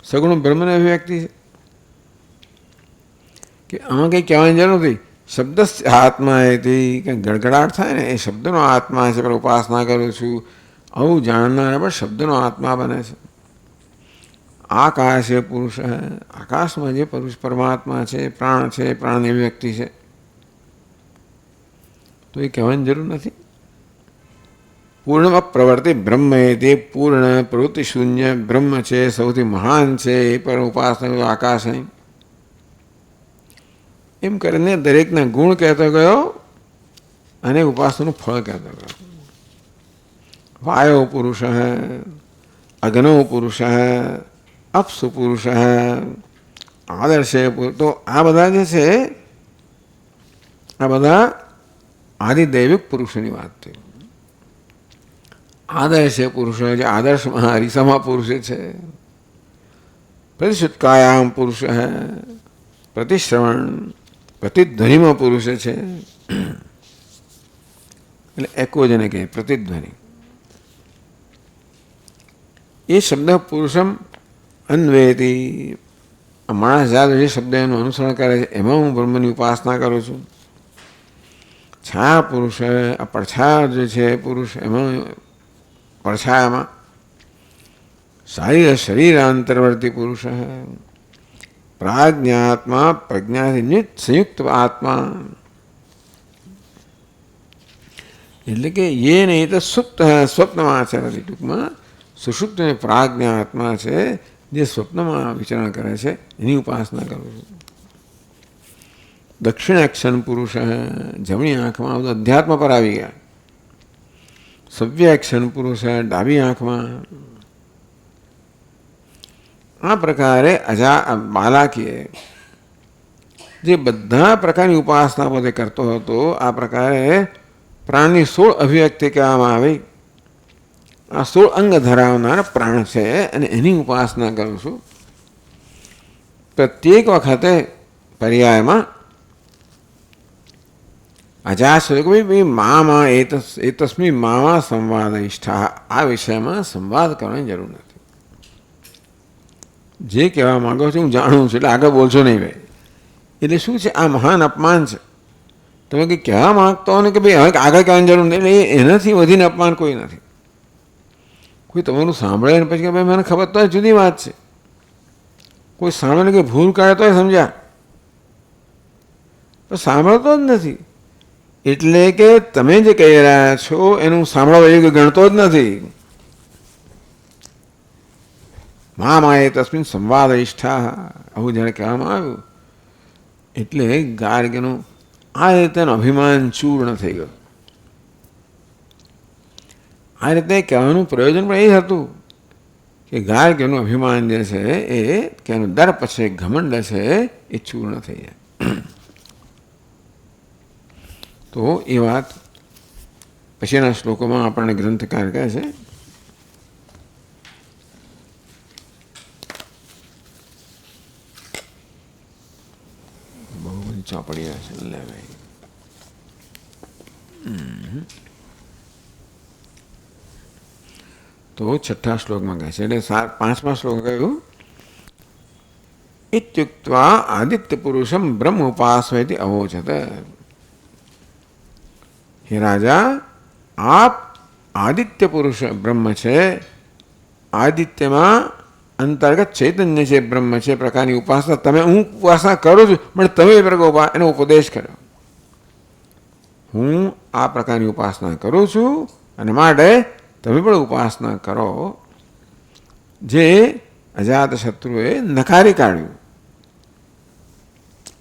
સગુણ બ્રહ્મની અભિવ્યક્તિ છે કે આમાં કંઈ કહેવાની જરૂર નથી. શબ્દ આત્મા એથી કંઈ ગડગડાટ થાય ને એ શબ્દનો આત્મા છે, પણ ઉપાસના કરું છું. આવું જાણનારા પણ શબ્દનો આત્મા બને છે. આકાશ એ પુરુષ, આકાશમાં જે પુરુષ પરમાત્મા છે, પ્રાણ છે, પ્રાણની અભિવ્યક્તિ છે, તો એ કહેવાની જરૂર નથી. પૂર્ણ પ્રવર્તિ બ્રહ્મ એ તે પૂર્ણ પ્રવૃત્તિ શૂન્ય બ્રહ્મ છે, સૌથી મહાન છે, એ પર ઉપાસના આકાશ નહીં. એમ કરીને દરેકના ગુણ કહેતો ગયો અને ઉપાસનાનું ફળ કહેતો ગયો. વાયો પુરુષ, અગ્નો પુરુષ, અપ્સુ પુરુષ, આદર્શે પુરુષ. તો આ બધા જે છે આ બધા આદિદૈવિક પુરુષોની વાત થઈ. આદર્શે પુરુષ જે આદર્શમાં હરિસમા પુરુષ છે. પ્રતિશુત્કાયામ પુરુષ, પ્રતિશ્રવણ પ્રતિધ્વનિમાં પુરુષ છે. એટલે એકો જેને કહે પ્રતિધ્વનિ. એ શબ્દ પુરુષમ અન્વેતી. માણસ જાત જે શબ્દ એનું અનુસરણ કરે છે એમાં હું બ્રહ્મની ઉપાસના કરું છું. છાયા પુરુષ, આ પડછાયા જે છે પુરુષ, એમાં પડછાયામાં શરીરાંતરવર્તી પુરુષ, પ્રાજ્ઞાત્મા પ્રજ્ઞાથી સંયુક્ત આત્મા. એટલે કે એ નહીં તો સુપ્ત સ્વપ્નમાં આચરતી. ટૂંકમાં સુષુપ્ત પ્રાજ્ઞા આત્મા છે જે સ્વપ્નમાં વિચરણ કરે છે, એની ઉપાસના કરું છું. દક્ષિણાક્ષન પુરુષ, જમણી આંખમાં બધું અધ્યાત્મ પર આવી ગયા. સવ્યાક્ષન પુરુષ, ડાબી આંખમાં. આ પ્રકારે બાલાકીએ જે બધા પ્રકારની ઉપાસના પોતે કરતો હતો, આ પ્રકારે પ્રાણની 16 અભિવ્યક્તિ કહેવામાં આવી. આ 16 અંગ ધરાવનાર પ્રાણ છે અને એની ઉપાસના કરું છું. પ્રત્યેક વખતે પર્યાયમાં અજાસ ભાઈ મામાં એ તસ્મી મામાં સંવાદ નિષ્ઠા. આ વિષયમાં સંવાદ કરવાની જરૂર નથી. જે કહેવા માંગો છો હું જાણું છું, એટલે આગળ બોલશો નહીં ભાઈ. એટલે શું છે, આ મહાન અપમાન છે. તમે કંઈ કહેવા માગતો હો ને કે ભાઈ હવે આગળ કહેવાની જરૂર નહીં, એટલે એનાથી વધીને અપમાન કોઈ નથી. કોઈ તમારું સાંભળે ને પછી કે ભાઈ મને ખબર તો જુદી વાત છે. કોઈ સાંભળે કે ભૂલ કરે તોય સમજ્યા, પણ સાંભળતો જ નથી. એટલે કે તમે જે કહી રહ્યા છો એનું સાંભળવા યોગ્ય ગણતો જ નથી. મામાએ તસ્મિન સંવાદ ઇષ્ઠા, આવું જ્યારે કહેવામાં આવ્યું એટલે ગાર્ગ્યનું આ રીતે અભિમાન ચૂર્ણ થઈ ગયું. આ રીતે કહેવાનું પ્રયોજન પણ એ હતું કે ગાર્ગ્યનું અભિમાન જે છે એ કે એનું દર્પ છે, ઘમંડ છે, એ ચૂર્ણ થઈ જાય. તો એ વાત પછીના શ્લોકોમાં આપણને ગ્રંથકાર કહે છે. બહુ બધી ચોપડીઓ છે લે ભાઈ. તો 6થા શ્લોકમાં કહે છે, એટલે 5મા શ્લોક કહ્યું ઇત્યુક્ત્વા આદિત્ય પુરુષમ બ્રહ્મ ઉપાસવેતિ અવોચત. હે રાજા, આપ આદિત્ય પુરુષ બ્રહ્મ છે, આદિત્યમાં અંતર્ગત ચૈતન્ય છે, બ્રહ્મ છે, પ્રકારની ઉપાસના તમે, હું ઉપાસના કરું છું પણ તમે એ પ્રકાર એનો ઉપદેશ કર્યો. હું આ પ્રકારની ઉપાસના કરું છું અને માટે તમે પણ ઉપાસના કરો, જે અજાત શત્રુએ નકારી કાઢ્યું.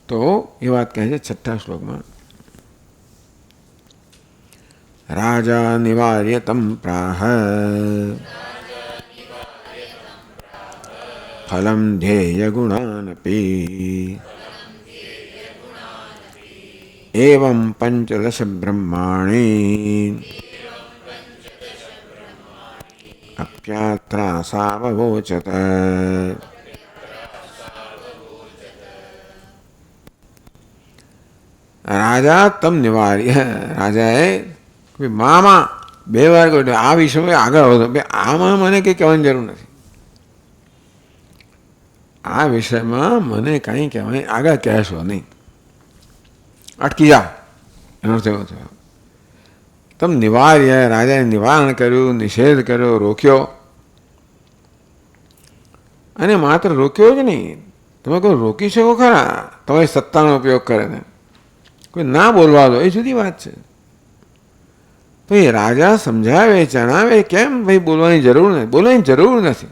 તો એ વાત કહે છે 6થા શ્લોકમાં, રાજા નિવાર્ય તમ પ્રાહ ફલમ ધ્યેય ગુણાનપી એવં પંચદશ બ્રહ્માણી અપ્યાત્રાસાવવોચત. રાજા તમ નિવાર્ય, રાજાએ મામા 2 વાર કહ્યું આ વિષયમાં આગળ વધો. આમાં મને કંઈ કહેવાની જરૂર નથી, આ વિષયમાં મને કંઈ કહેવાય આગળ કહેશો નહીં, અટકી જાઓ. એનો અર્થ એવો થયો. તમ નિવાર્ય, રાજાએ નિવારણ કર્યું, નિષેધ કર્યો, રોક્યો. અને માત્ર રોક્યો જ નહીં, તમે કોઈ રોકી શકો ખરા, તમારી સત્તાનો ઉપયોગ કરે ને કોઈ ના બોલવા દો એ જુદી વાત છે. ભાઈ રાજા સમજાવે, જણાવે કેમ ભાઈ બોલવાની જરૂર નથી, બોલવાની જરૂર નથી.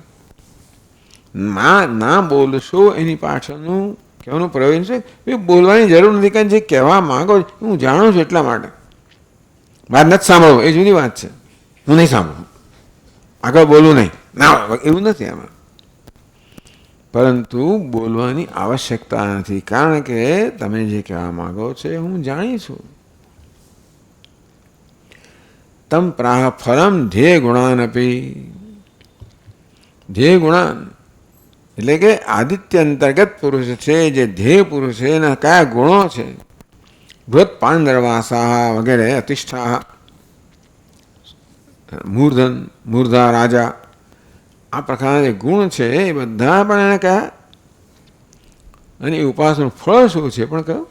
ના બોલશો એની પાછળનું કહેવાનું પ્રયોજન છે ભાઈ બોલવાની જરૂર નથી, કારણ જે કહેવા માંગો હું જાણું છું એટલા માટે. મારે નથી સાંભળવું એ જુદી વાત છે, હું નહીં સાંભળું, આગળ બોલવું નહીં, ના એવું નથી આમાં. પરંતુ બોલવાની આવશ્યકતા નથી, કારણ કે તમે જે કહેવા માંગો છો હું જાણી છું. તમ પ્રાહ ફલમ ધ્યેય ગુણાન આપી. ધ્યેય ગુણાન એટલે કે આદિત્ય અંતર્ગત પુરુષ છે, જે ધ્યેય પુરુષ છે એના કયા ગુણો છે, બૃહત પાંડરવાસા વગેરે, અતિષ્ઠા, મૂર્ધન, મૂર્ધા, રાજા, આ પ્રકારના જે ગુણ છે એ બધા પણ એને કયા, અને એ ઉપાસનું ફળ શું છે પણ કહ્યું,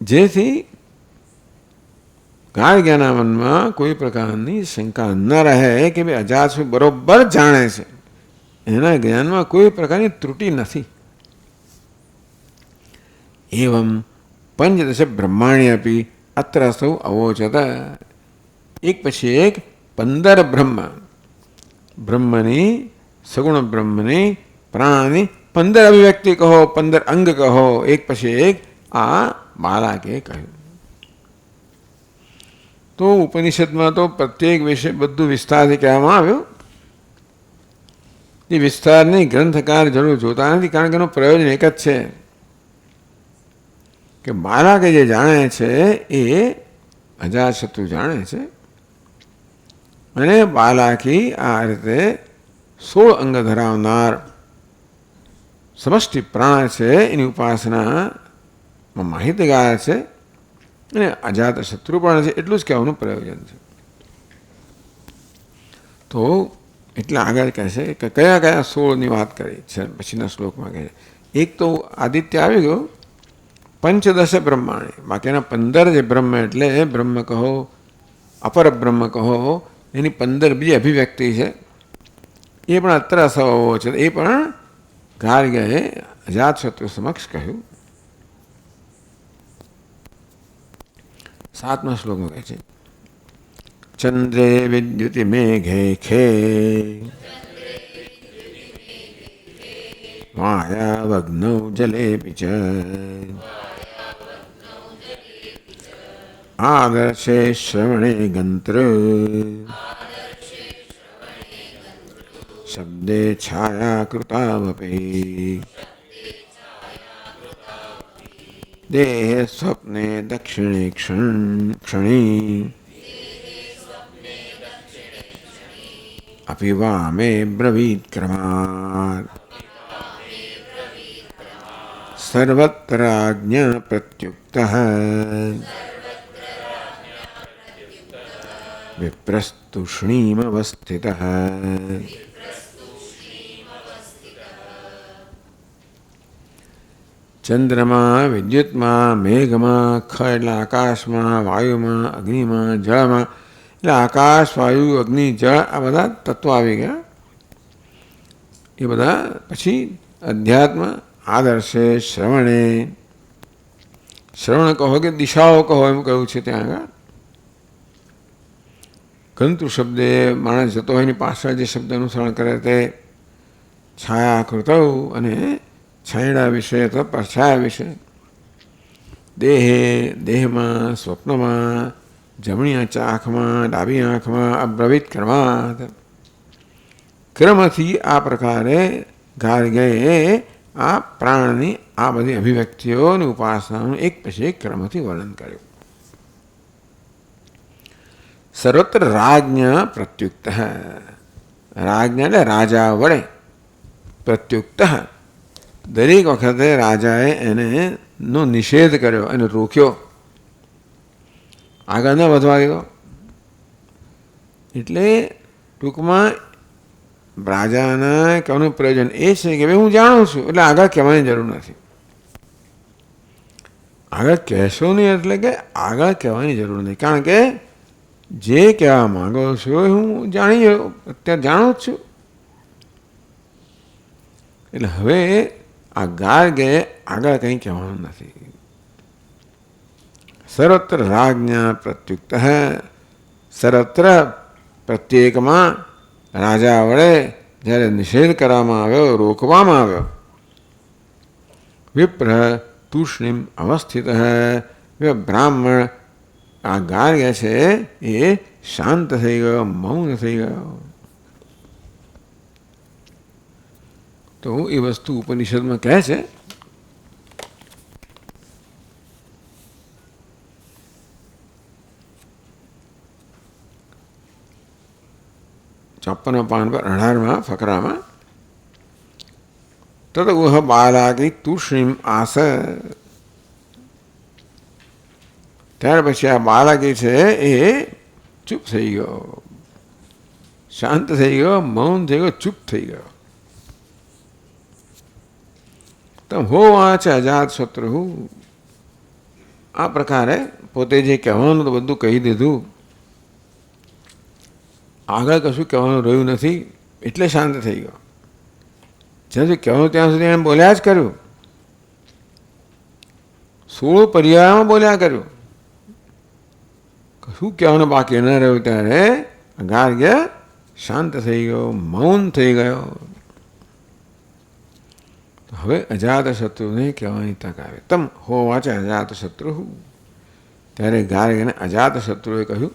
જેથી ગાર્ગ્યના મનમાં કોઈ પ્રકારની શંકા ન રહે કે ભાઈ અજાતશત્રુ બરોબર જાણે છે, એના જ્ઞાનમાં કોઈ પ્રકારની ત્રુટિ નથી. એવમ પંચદશ બ્રહ્માણી આપી અત્ર સૌ અવોચત. એક પછી એક 15 બ્રહ્મની, સગુણ બ્રહ્મની, પ્રાણની 15 અભિવ્યક્તિ કહો, 15 અંગ કહો, એક પછી એક આ બાલાકે કહ્યું. તો ઉપનિષદમાં તો પ્રત્યેક વિષય બધું વિસ્તારથી કહેવામાં આવ્યું. એ વિસ્તારની ગ્રંથકાર જરૂર જોતા નથી, કારણ કે એનું પ્રયોજન એક જ છે કે બાલાકે જે જાણે છે એ અજાતશત્રુ જાણે છે, અને બાલાકી આ રીતે 16 અંગ ધરાવનાર સમષ્ટિ પ્રાણ છે, એની ઉપાસનામાં માહિતગાર છે, અને અજાતશત્રુ પણ છે, એટલું જ કહેવાનું પ્રયોજન છે. તો એટલે આગળ કહે છે કે કયા કયા 16ની વાત કરી છે પછીના શ્લોકમાં કહે છે. એક તો આદિત્ય આવી ગયો, પંચદશ બ્રહ્માણી, બાકીના 15 જે બ્રહ્મ એટલે બ્રહ્મ કહો, અપર બ્રહ્મ કહો, એની 15 બીજી અભિવ્યક્તિ છે, એ પણ અત્ર સવો છે. એ પણ ગાર્ગ્યએ અજાતશત્રુ સમક્ષ કહ્યું. 7મા શ્લોકમાં કહે છે ચંદ્રે વિદ્યુતિ મેઘે ખે માયાવગ્નૌ જલેપી ચ આદર્શે શ્રવણે ગંત્ર શબ્દે છાયા કૃતાવપી દેહે સ્વપ્ને દક્ષિણે ક્ષણી અપિ વામે બ્રવીત ક્રમાत् સર્વત્ર આજ્ઞા પ્રત્યુક્તઃ વિપ્રસ્તુષ્ણીમવસ્થિતઃ ચંદ્રમાં વિદ્યુતમાં મેઘમાં ખ એટલે આકાશમાં વાયુમાં અગ્નિમાં જળમાં એટલે આકાશ વાયુ અગ્નિ જળ આ બધા તત્વો આવી ગયા. એ બધા પછી અધ્યાત્મ આદર્શે શ્રવણે શ્રવણ કહો કે દિશાઓ કહો એમ કહ્યું છે ત્યાં આગળ. ગંતુ શબ્દે માણસ જતો હોય એની પાછળ જે શબ્દ અનુસરણ કરે તે છાયા કૃતૌ અને છાયડા વિશે અથવા પરછાયા વિશે દેહે દેહમાં સ્વપ્નમાં જમણી આંખમાં ડાબી આંખમાં અબ્રવીત ક્રમાत् ક્રમથી આ પ્રકારે ગાર્ગયે આ પ્રાણની આ બધી અભિવ્યક્તિઓની ઉપાસનાનું એક પછી એક ક્રમથી વર્ણન કર્યું. સર્વત્ર રાજ્ઞા પ્રત્યુક્ત રાજ્ઞા એટલે રાજા વડે પ્રત્યુક્ત દરેક વખતે રાજાએ એને નો નિષેધ કર્યો અને રોક્યો, આગળ ન વધવા દીધો. એટલે ટૂંકમાં રાજાના કહેવાનું પ્રયોજન એ છે કે ભાઈ હું જાણું છું એટલે આગળ કહેવાની જરૂર નથી. આગળ કહેશો નહીં એટલે કે આગળ કહેવાની જરૂર નથી, કારણ કે જે કહેવા માંગો છો હું અત્યારે જાણું જ છું. એટલે હવે આ ગાર્ગે આગળ કંઈ કહેવાનું નથી. સર્વત્ર રાજ્ઞા પ્રત્યુક્ત સર્વત્ર પ્રત્યેકમાં રાજા વડે જ્યારે નિષેધ કરવામાં આવ્યો, રોકવામાં આવ્યો. વિપ્ર તૂષ્ણીમ અવસ્થિત બ્રાહ્મણ આ ગાર્ગ્ય છે એ શાંત થઈ ગયો, મૌન થઈ ગયો. તો એ વસ્તુ ઉપનિષદમાં કહે છે. ચોપ્પનમા પાન પર 18મા ફકરામાં તદ ઉહ બાલાકી તૂષ્ણીમ આસ ત્યાર પછી આ બાલાકી છે એ ચૂપ થઈ ગયો, શાંત થઈ ગયો, મૌન થઈ ગયો, ચૂપ થઈ ગયો. તમ હોવાચ અજાત શત્રુ આ પ્રકારે પોતે જે કહેવાનું તો બધું કહી દીધું, આગળ કશું કહેવાનું રહ્યું નથી એટલે શાંત થઈ ગયો. જ્યાં સુધી કહેવાનું ત્યાં સુધી એમ બોલ્યા જ કર્યું, 16 પર્યાયમાં બોલ્યા કર્યું. કશું કહેવાનું બાકી ન રહ્યું ત્યારે ગાર્ગ્ય શાંત થઈ ગયો, મૌન થઈ ગયો. હવે અજાત શત્રુને કહેવાની તક આવે. તમ હોવાચ અજાત શત્રુ ત્યારે ગાર્ગ્યને અજાત શત્રુએ કહ્યું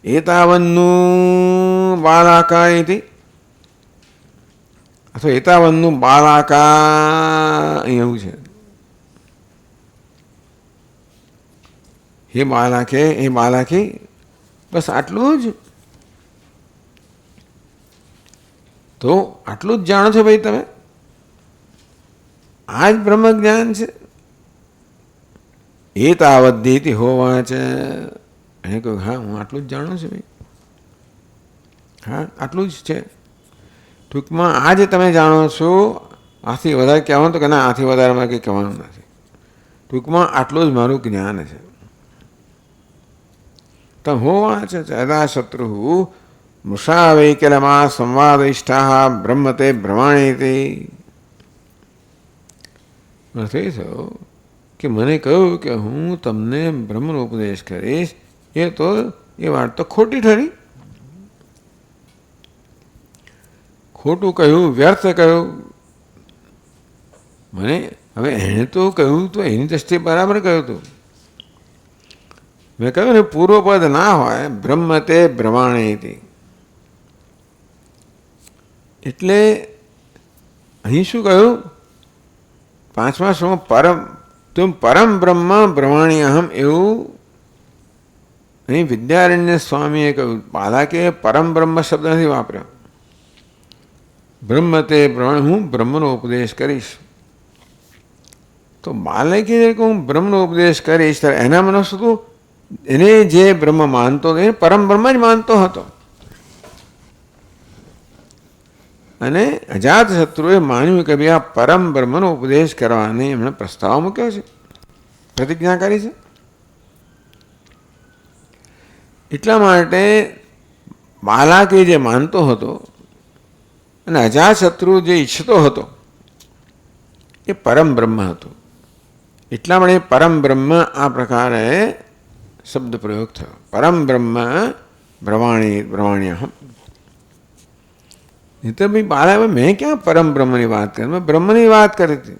એતાવન્નું બાલાકા ઇતિ અથવા એતાવન્નું બાલાકા અહીં એવું છે. હે બાલાકે, હે બાલાકી, બસ આટલું જ? તો આટલું જ જાણો છો ભાઈ તમે? આ જ બ્રહ્મ જ્ઞાન છે? એતાવદ્ધિતિ હોવાચ એને કહ્યું હા હું આટલું જ જાણું છું ભાઈ, હા આટલું જ છે. ટૂંકમાં આ જે તમે જાણો છો આથી વધારે કહેવાનું તો કે ના આથી વધારે મારે કંઈ કહેવાનું નથી. ટૂંકમાં આટલું જ મારું જ્ઞાન છે. તમ હોવાચ ચદા શત્રુ મૃષા વૈકલમા સંવાદિષ્ઠા બ્રહ્મતે ભ્રમાણેતે. અર્થ એ થયો કે મને કહ્યું કે હું તમને બ્રહ્મનો ઉપદેશ કરીશ, એ વાત તો ખોટી ઠરી. ખોટું કહ્યું, વ્યર્થ કહ્યું. મને હવે એણે તો કહ્યું તો એની દ્રષ્ટિએ બરાબર કહ્યું હતું. મેં કહ્યું ને પૂર્વપદ ના હોય, બ્રહ્મ તે બ્રહ્માણે હતી. એટલે અહીં શું કહ્યું? 5મા શ્લોકમાં પરમ બ્રહ્મ બ્રહ્માણી અહમ એવું અહીં વિદ્યારણ્ય સ્વામીએ કહ્યું. બાલાકે પરમ બ્રહ્મ શબ્દ નથી વાપર્યો. બ્રહ્મ તે બ્રહ્મ, હું બ્રહ્મનો ઉપદેશ કરીશ. તો બાલકે હું બ્રહ્મનો ઉપદેશ કરીશ ત્યારે એના મને શું હતું? એને જે બ્રહ્મ માનતો હતો એ પરમ બ્રહ્મ જ માનતો હતો. અને અજાત શત્રુએ માન્યું કે ભાઈ આ પરમ બ્રહ્મનો ઉપદેશ કરવાની એમણે પ્રસ્તાવ મૂક્યો છે, પ્રતિજ્ઞા કરી છે. એટલા માટે બાલાકે જે માનતો હતો અને અજાત શત્રુ જે ઈચ્છતો હતો એ પરમ બ્રહ્મ હતો. એટલા માટે પરમ બ્રહ્મ આ પ્રકારે શબ્દ પ્રયોગ થયો. પરમ બ્રહ્મ બ્રહ્માણ્યહમ. નહીં તો ભાઈ બાળા મેં ક્યાં પરમ બ્રહ્મની વાત કરી? મેં બ્રહ્મની વાત કરી હતી.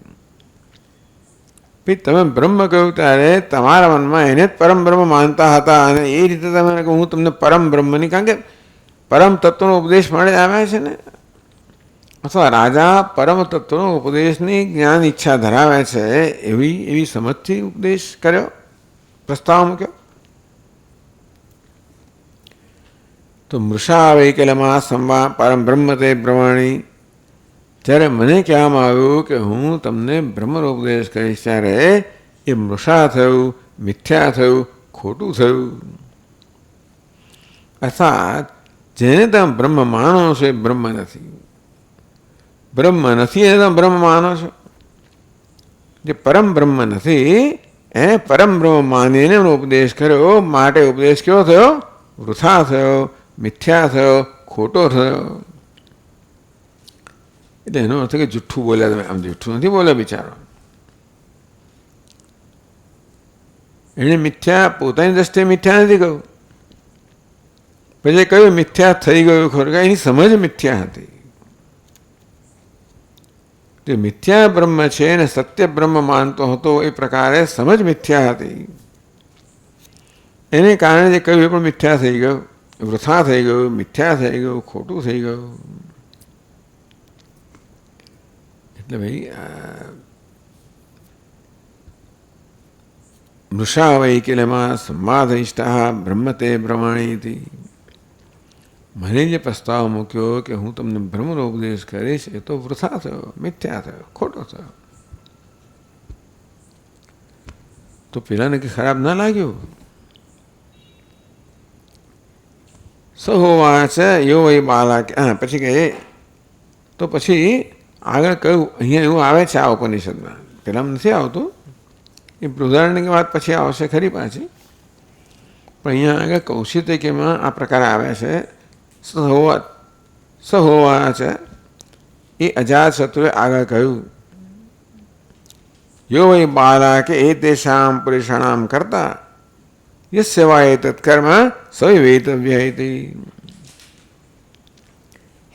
ભાઈ તમે બ્રહ્મ કહ્યું ત્યારે તમારા મનમાં એને જ પરમ બ્રહ્મ માનતા હતા અને એ રીતે તમે હું તમને પરમ બ્રહ્મની, કારણ કે પરમ તત્વનો ઉપદેશ મળે આવ્યા છે ને, અથવા રાજા પરમ તત્વનો ઉપદેશની જ્ઞાન ઈચ્છા ધરાવે છે એવી સમજથી ઉપદેશ કર્યો, પ્રસ્તાવ મૂક્યો. તો મૃષા વૈકલ્યમાં સંવા પરમ બ્રહ્મ તે બ્રહ્માણી. જ્યારે મને કહેવામાં આવ્યું કે હું તમને બ્રહ્મનો ઉપદેશ કહીશ ત્યારે એ મૃષા થયું, મિથ્યા થયું, ખોટું થયું. અર્થાત જેને તમે બ્રહ્મ માનો છો એ બ્રહ્મ નથી. બ્રહ્મ નથી એને તમે બ્રહ્મ માનો છો. જે પરમ બ્રહ્મ નથી એને પરમ બ્રહ્મ માનીને એનો ઉપદેશ કર્યો, માટે ઉપદેશ કેવો થયો? વૃથા થયો, મિથ્યા થયો, ખોટો થયો. એટલે એનો અર્થ કે જુઠ્ઠું બોલ્યા તમે. આમ જુઠ્ઠું નથી બોલ્યા બિચારો. એને મિથ્યા પોતાની દ્રષ્ટિએ મિથ્યા નથી કહ્યું. પછી કહ્યું મિથ્યા થઈ ગયું ખરું, એની સમજ મિથ્યા હતી. જે મિથ્યા બ્રહ્મ છે અને સત્ય બ્રહ્મ માનતો હતો એ પ્રકારે સમજ મિથ્યા હતી. એને કારણે જે કહ્યું એ પણ મિથ્યા થઈ ગયું, વૃથા થઈ ગયું, મિથ્યા થઈ ગયું, ખોટું થઈ ગયું. એટલે ભાઈ મૃષા વૈકલ્યમાં સંવાદનિષ્ઠા બ્રહ્મ તે બ્રહ્માણીથી. મને જે પ્રસ્તાવ મૂક્યો કે હું તમને બ્રહ્મનો ઉપદેશ કરીશ એ તો વૃથા થયો, મિથ્યા થયો, ખોટો થયો. તો પેલાને કે ખરાબ ના લાગ્યું? સહોવાચ યો વૈ બાલા કે પછી કે તો પછી આગળ કહ્યું અહીંયા એવું આવે છે આ ઉપનિષદમાં, પેલામાં નથી આવતું. એ બૃહદારણ્યની વાત પછી આવશે ખરી પાછી, પણ અહીંયા આગળ કૌશિતકમાં આ પ્રકારે આવે છે. સહોવાચ એ અજાત શત્રુએ આગળ કહ્યું યો વૈ બાલા કે એ તેષામ પુરુષાણામ કરતા યસ્ય વા એતત્કર્મ સૈ વેતવ્ય ઇતિ.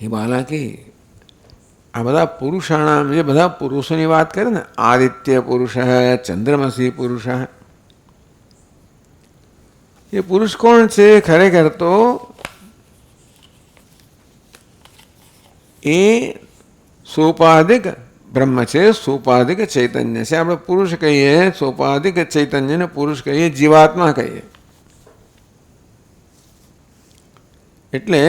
હે બાલા કે આ બધા પુરુષાણામ, જે બધા પુરુષોની વાત કરે ને, આદિત્ય પુરુષ, ચંદ્રમસી પુરુષ, એ પુરુષ કોણ છે? ખરેખર તો એ સોપાધિક બ્રહ્મ છે, સોપાધિક ચૈતન્ય છે. આપણે પુરુષ કહીએ, સોપાધિક ચૈતન્યને પુરુષ કહીએ, જીવાત્મા કહીએ. એટલે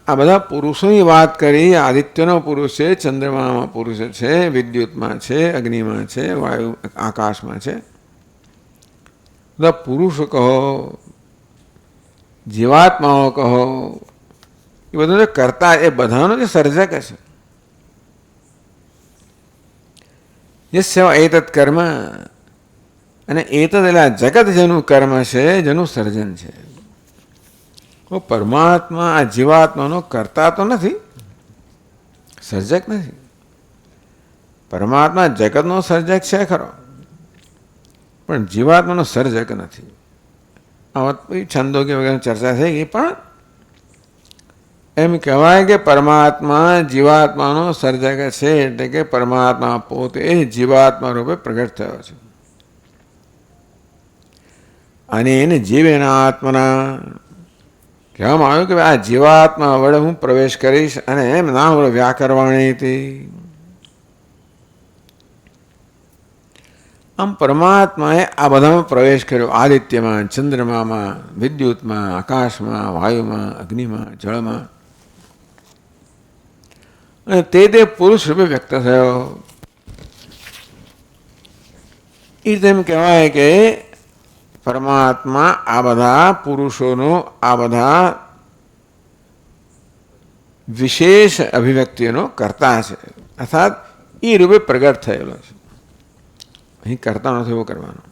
આ બધા પુરુષોની વાત કરી. આદિત્યનો પુરુષ છે, ચંદ્રમામાં પુરુષ છે, વિદ્યુતમાં છે, અગ્નિમાં છે, વાયુ આકાશમાં છે. બધા પુરુષો કહો, જીવાત્માઓ કહો, એ બધું કરતા એ બધાનો જે સર્જક છે. યસ્ય એતત્ કર્મ, અને એતદ એટલે જગત જેનું કર્મ છે, જેનું સર્જન છે. પરમાત્મા આ જીવાત્માનો કરતા તો નથી, સર્જક નથી. પરમાત્મા જગતનો સર્જક છે ખરો, પણ જીવાત્માનો સર્જક નથી. આ વાત છંદો કે વગેરે ચર્ચા થઈ ગઈ, પણ એમ કહેવાય કે પરમાત્મા જીવાત્માનો સર્જક છે, એટલે કે પરમાત્મા પોતે જીવાત્મા રૂપે પ્રગટ થયો છે. અને એને જીવ એના આત્માના કહેવામાં આવ્યું કે આ જીવાત્મા વડે હું પ્રવેશ કરીશ, અને એમ ના વડે વ્યાકરવાણી હતી. આમ પરમાત્માએ આ બધામાં પ્રવેશ કર્યો. આદિત્યમાં, ચંદ્રમામાં, વિદ્યુતમાં, આકાશમાં, વાયુમાં, અગ્નિમાં, જળમાં. અને તે પુરુષ રૂપે વ્યક્ત થયો. એ રીતે એમ કહેવાય કે પરમાત્મા આ બધા પુરુષોનો, આ બધા વિશેષ અભિવ્યક્તિઓનો કરતા છે, અર્થાત એ રૂપે પ્રગટ થયેલો છે. અહીં કરતા નથી એવો કરવાનો.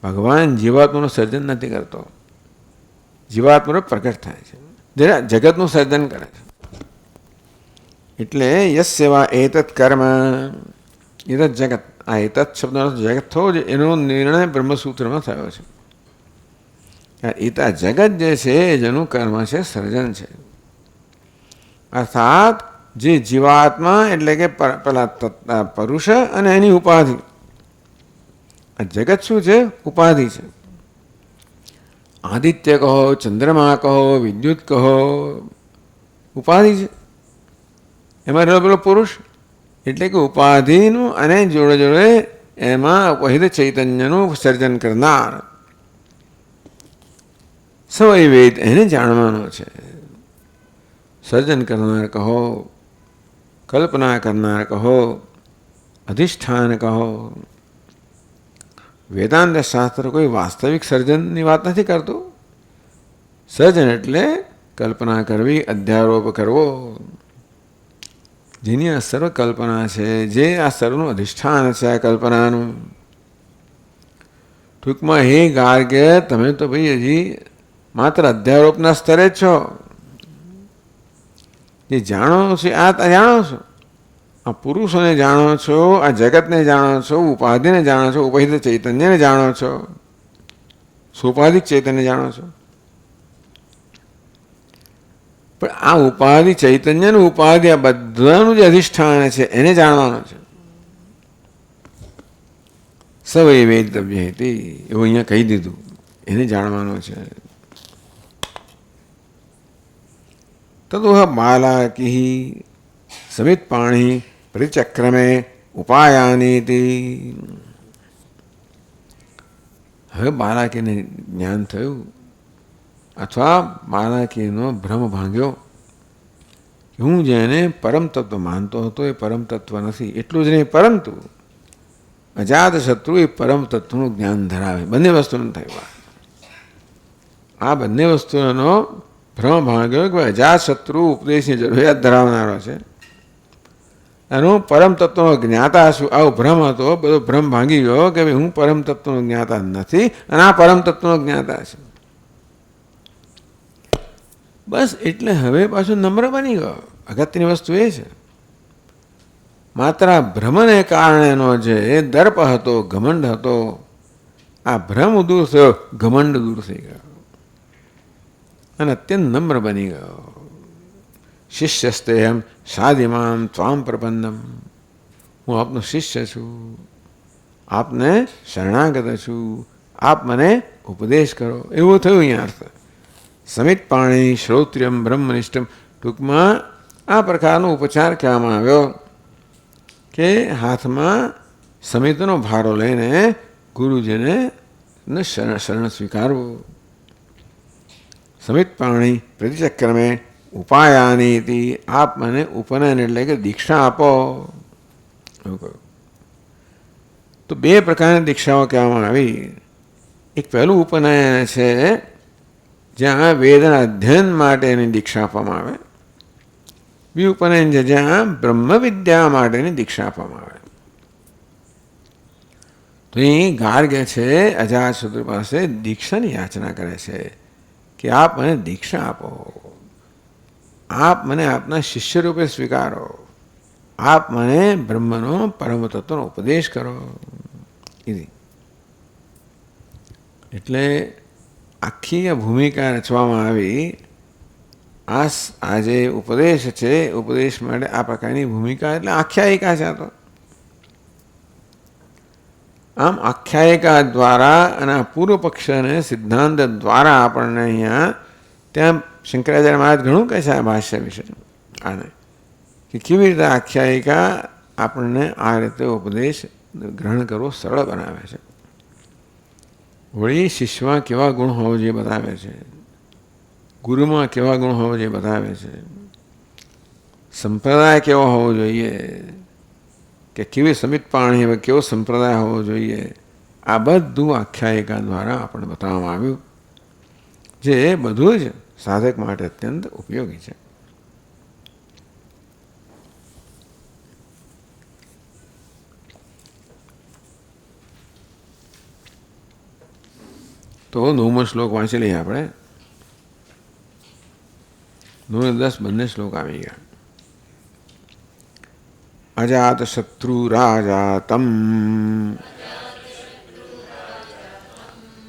ભગવાન જીવાત્માનું સર્જન નથી કરતો, જીવાત્મા પ્રગટ થાય છે, જ્યારે જગતનું સર્જન કરે છે. એટલે યસ્યવા એતત કર્મ, એતત જગત, આ એતત શબ્દનો જગત થયો છે, એનો નિર્ણય બ્રહ્મસૂત્રમાં થયો છે. એતા જગત જે છે જેનું કર્મ છે સર્જન છે, અર્થાત જે જીવાત્મા એટલે કે પેલા પરુષ અને એની ઉપાધિ. આ જગત શું છે? ઉપાધિ છે. આદિત્ય કહો, ચંદ્રમા કહો, વિદ્યુત કહો, ઉપાધિ છે. એમાં રહેલો પેલો પુરુષ એટલે કે ઉપાધિનું, અને જોડે જોડે એમાં વહિત ચૈતન્યનું સર્જન કરનાર સવય વેદ, એને જાણવાનો છે. સર્જન કરનાર કહો, કલ્પના કરનાર કહો, અધિષ્ઠાન કહો. વેદાંત શાસ્ત્ર કોઈ વાસ્તવિક સર્જનની વાત નથી કરતું. સર્જન એટલે કલ્પના કરવી, અધ્યારોપ કરવો, જેની આ સર્વ કલ્પના છે, જે આ સર્વનું અધિષ્ઠાન છે આ કલ્પનાનું. ટૂંકમાં હે ગાર્ગ્ય, તમે તો ભાઈ હજી માત્ર અધ્યારોપના સ્તરે જ છો. જે જાણો છો આ જાણો છો, આ પુરુષોને જાણો છો, આ જગતને જાણો છો, ઉપાધિને જાણો છો, ઉપહિત ચૈતન્યને જાણો છો, સુપાધિક ચૈતન્ય જાણો છો. પણ આ ઉપાધિ ચૈતન્યનું ઉપાધિ, આ બધાનું જે અધિષ્ઠાન છે એને જાણવાનું છે. સવય વેદવ્ય હતી એવું અહીંયા કહી દીધું, એને જાણવાનું છે. તદુહ બાલાકી સમિત પાણી પરિચક્રમે ઉપાયાનીતિ. હવે બાલાકીને જ્ઞાન થયું, અથવા બાલાકીનો ભ્રમ ભાંગ્યો કે હું જેને પરમ તત્વ માનતો હતો એ પરમ તત્વ નથી. એટલું જ નહીં, પરંતુ અજાત શત્રુ એ પરમ તત્વનું જ્ઞાન ધરાવે. બંને વસ્તુનું થયું. આ બંને વસ્તુનો ભ્રમ ભાંગ્યો કે અજાત શત્રુ ઉપદેશની જરૂરિયાત ધરાવનારો છે, એનું પરમ તત્વનો જ્ઞાતા શું, આવો ભ્રમ હતો. બધો ભ્રમ ભાંગી ગયો કે ભાઈ હું પરમ તત્વનો જ્ઞાતા નથી, અને આ પરમ તત્વનો જ્ઞાતા છે. બસ એટલે હવે પાછું નમ્ર બની ગયો. અગત્યની વસ્તુ એ છે, માત્ર આ ભ્રમને કારણેનો જે દર્પ હતો, ઘમંડ હતો, આ ભ્રમ દૂર થયો, ઘમંડ દૂર થઈ ગયો, અને અત્યંત નમ્ર બની ગયો. શિષ્યસ્તેહમ સાધિમામ ત્વામ પ્રપન્નમ, હું આપનો શિષ્ય છું, આપને શરણાગત છું, આપ મને ઉપદેશ કરો. એવું થયું અહીંયા અર્થ. સમિત પાણી શ્રોત્રિયમ બ્રહ્મનિષ્ઠમ. ટૂંકમાં આ પ્રકારનો ઉપચાર કહેવામાં આવ્યો કે હાથમાં સમિતનો ભારો લઈને ગુરુજીને શરણ સ્વીકારવું. સમિત પાણી પ્રતિચક્રમે ઉપાયાનીતિ, આપ મને ઉપનયન એટલે કે દીક્ષા આપો એવું કહ્યું. તો બે પ્રકારની દીક્ષાઓ કહેવામાં આવી. એક પહેલું ઉપનયન છે, જ્યાં વેદના અધ્યયન માટેની દીક્ષા આપવામાં આવે. બીજું ઉપનયન છે જ્યાં બ્રહ્મ વિદ્યા માટેની દીક્ષા આપવામાં આવે. તો અહીં ગાર્ગ્ય છે અજાતશત્રુ પાસે દીક્ષાની યાચના કરે છે કે આપ મને દીક્ષા આપો, આપ મને આપના શિષ્ય રૂપે સ્વીકારો. આપ મને બ્રહ્મનો પરમ તત્વનો ઉપદેશ કરો. એટલે આખી આ ભૂમિકા રચવામાં આવી. આ જે ઉપદેશ છે, ઉપદેશ માટે આ પ્રકારની ભૂમિકા એટલે આખ્યાયિકા છે. તો આમ આખ્યાયિકા દ્વારા અને પૂર્વ પક્ષ અને સિદ્ધાંત દ્વારા આપણને અહીંયા ત્યાં શંકરાચાર્ય મહારાજ ઘણું કહે છે આ ભાષ્ય વિશે આને કે કેવી રીતે આખ્યાયિકા આપણને આ રીતે ઉપદેશ ગ્રહણ કરવો સરળ બનાવે છે. વળી શિષ્યમાં કેવા ગુણ હોવો જોઈએ બતાવે છે, ગુરુમાં કેવા ગુણ હોવો જોઈએ બતાવે છે, સંપ્રદાય કેવો હોવો જોઈએ, કે કેવી સમિત પાણી કેવો સંપ્રદાય હોવો જોઈએ, આ બધું આખ્યાયિકા દ્વારા આપણને બતાવવામાં આવ્યું, જે બધું જ સાધક માટે અત્યંત ઉપયોગી છે. તો 9મો શ્લોક વાંચી લઈએ આપણે. 9 અને 10 બંને શ્લોક આવી ગયા. અજાત શત્રુ રાજાતમ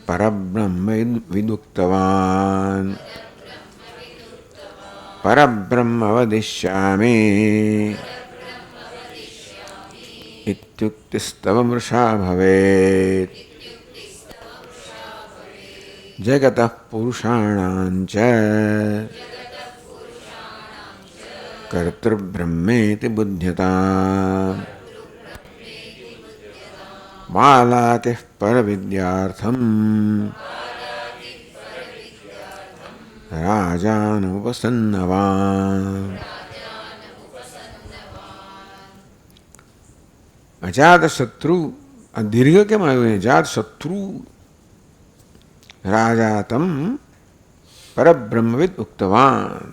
પરબ્રહ્મ વિદુક્તવાન પરબ્રહ્મ વદિષ્યામિ ઇત્યુક્તિસ્તવ મૃષા ભવેત જગતઃ પુરુષાણાં ચ કર્તૃબ્રહ્મેતિ બુધ્યતા બાલાકિઃ પરવિદ્યાર્થમ રાજાનુપસન્નવાન. અજાત શત્રુ, આ દીર્ઘ કેમ આવ્યું? અજાત શત્રુ રાજાતમ પરબ્રહ્મવિદ ઉક્તવાન.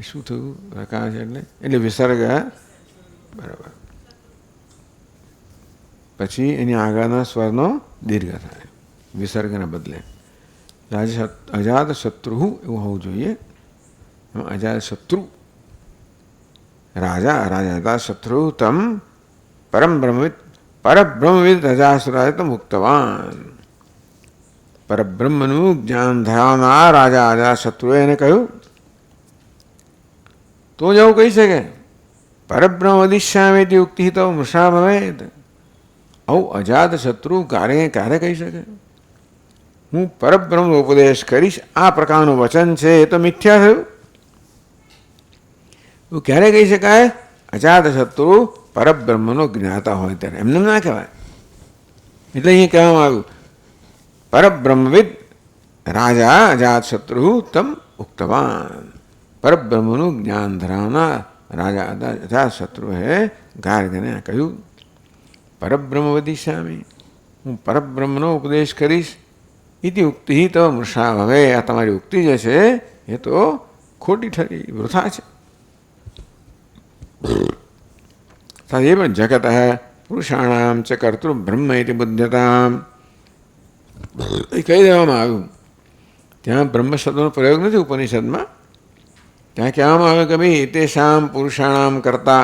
શું થયું? પ્રકાશ એટલે વિસર્ગ. બરાબર. પછી એની આગળના સ્વરનો દીર્ઘ થાય વિસર્ગના બદલે. અજાત શત્રુ એવું હોવું જોઈએ. અજાત શત્રુ રાજા, અજાત શત્રુ તમ પરમ બ્રહ્મવિદ, પરબ્રહ્મવિદ રજાસુરાય તો મુક્તવાન. પરબ્રહ્મનું જ્ઞાન ધરાવનાર રાજા અજાતશત્રુએ એને કહ્યું તો જ આવું કહી શકે. પરબ્રહ્મ વદિષ્યામિ ઉક્તિ તો મૃષા ભવેત. આવું અજાતશત્રુ ક્યારે કહી શકે? હું પરબ્રહ્મનો ઉપદેશ કરીશ, આ પ્રકારનું વચન છે એ તો મિથ્યા થયું. એવું ક્યારે કહી શકાય? અજાતશત્રુ પરબ્રહ્મનો જ્ઞાતા હોય ત્યારે. એમને ના કહેવાય. એટલે અહીંયા કહેવામાં આવ્યું પરબ્રહ્મવિદ રાજા અજાતશત્રુ તમ ઉક્તવાન. પરબ્રહ્મનું જ્ઞાન ધરાવનાર રાજા અજાતશત્રુએ ગાર્ગને કહ્યું પરબ્રહ્મ વદિષ્યામિ, હું પરબ્રહ્મનો ઉપદેશ કરીશ. ઇતિ ઉક્તિ તો મૃષા ભવે. આ તમારી ઉક્તિ જે છે એ તો ખોટી ઠરી, વૃથા છે. સાથે પણ જગત પુરુષાણામ ચ કર્તૃ બ્રહ્મ ઇતિ બુદ્ધતા એ કહી દેવામાં આવ્યું. ત્યાં બ્રહ્મ શબ્દનો પ્રયોગ નથી ઉપનિષદમાં. ત્યાં કહેવામાં આવે કે ભાઈ તેષામ પુરુષાણામ કરતા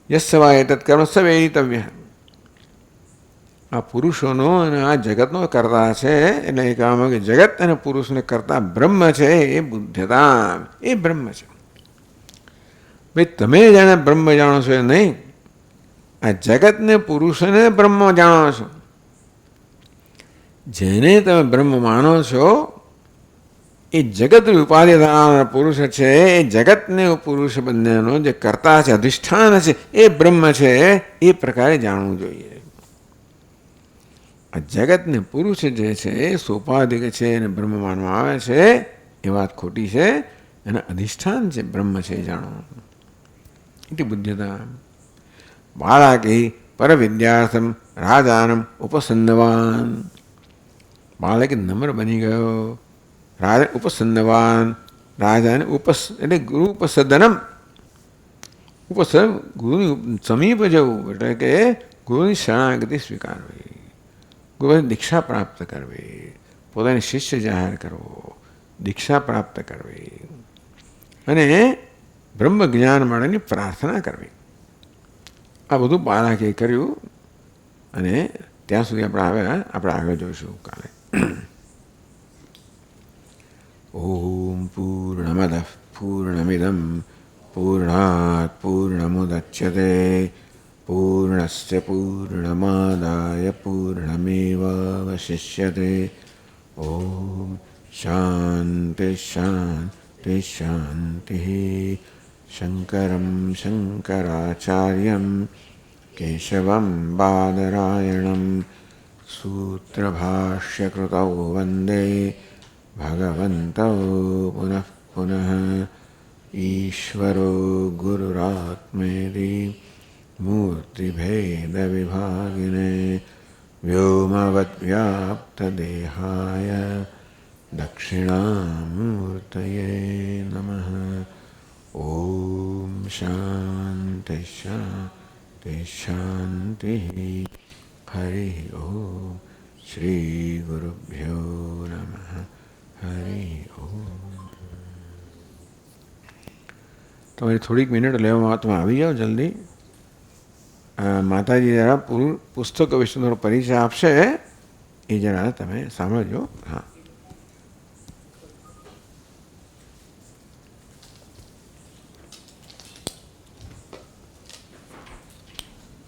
યસ્વા એતત્ કર્મ સ વેદિતવ્ય. આ પુરુષોનો અને આ જગતનો કરતા છે. એટલે એ કહેવામાં આવે કે જગત અને પુરુષને કરતા બ્રહ્મ છે એ બુદ્ધતા, એ બ્રહ્મ છે. ભાઈ તમે જાણે બ્રહ્મ જાણો છો એ નહીં, આ જગતને પુરુષને બ્રહ્મ જાણો છો. જેને તમે બ્રહ્મ માનો છો એ જગત ઉપાધિ ધરાવનાર પુરુષ છે. એ જગતને પુરુષ બંનેનો જે કર્તા છે, અધિષ્ઠાન છે, એ બ્રહ્મ છે. એ પ્રકારે જાણવું જોઈએ. આ જગતને પુરુષ જે છે એ સોપાધિક છે એને બ્રહ્મ માનવામાં આવે છે એ વાત ખોટી છે. એના અધિષ્ઠાન છે બ્રહ્મ છે એ જાણો. એટલે બુદ્ધતા બાળકી પરવિદ્યાર્થમ રાજાનમ ઉપસન્નવાન. બાળક નમ્ર બની ગયો. રાજા ઉપસન્નવાન, રાજાને એટલે ગુરુ ઉપસદનમ. ગુરુની સમીપ જવું એટલે કે ગુરુની શરણાગતિ સ્વીકારવી, ગુરુની દીક્ષા પ્રાપ્ત કરવી, પોતાની શિષ્ય જાહેર કરવો, દીક્ષા પ્રાપ્ત કરવી. અને બ્રહ્મ જ્ઞાન માટેની પ્રાર્થના કરવી. આ બધું બાળકે કર્યું અને ત્યાં સુધી આપણે આવ્યા. આપણે આગળ જોઈશું કાલે. ઓમ પૂર્ણમદ પૂર્ણમિદમ પૂર્ણાત પૂર્ણમુદચ્યતે પૂર્ણસ્ય પૂર્ણમાદાય પૂર્ણમેવાવશિષ્યતે. ઓમ શાંતિ શાંતિ શાંતિ. શંકરમ શંકરાચાર્યમ કેશવમ બાદરાયણમ સૂત્રભાષ્યકૃતૌ વંદે ભગવन्तौ પુનઃ પુનઃ. ઈશ્વરો ગુરુરાત્મેતિ મૂર્તિભેદવિભાગિને વ્યોમવદ્વ્યાપ્તદેહાય દક્ષિણામૂર્તયે નમઃ. ઓમ શાંતિ શાંતિ શાંતિ. હરિ ઓમ. શ્રી ગુરુભ્યો નમઃ. હરિ ઓમ. તમારી થોડીક મિનિટ લેવામાં તમે આવી જાઓ જલ્દી. માતાજી જરા પુસ્તક વિશે પરિચય આપશે, એ જરા તમે સાંભળજો. હા.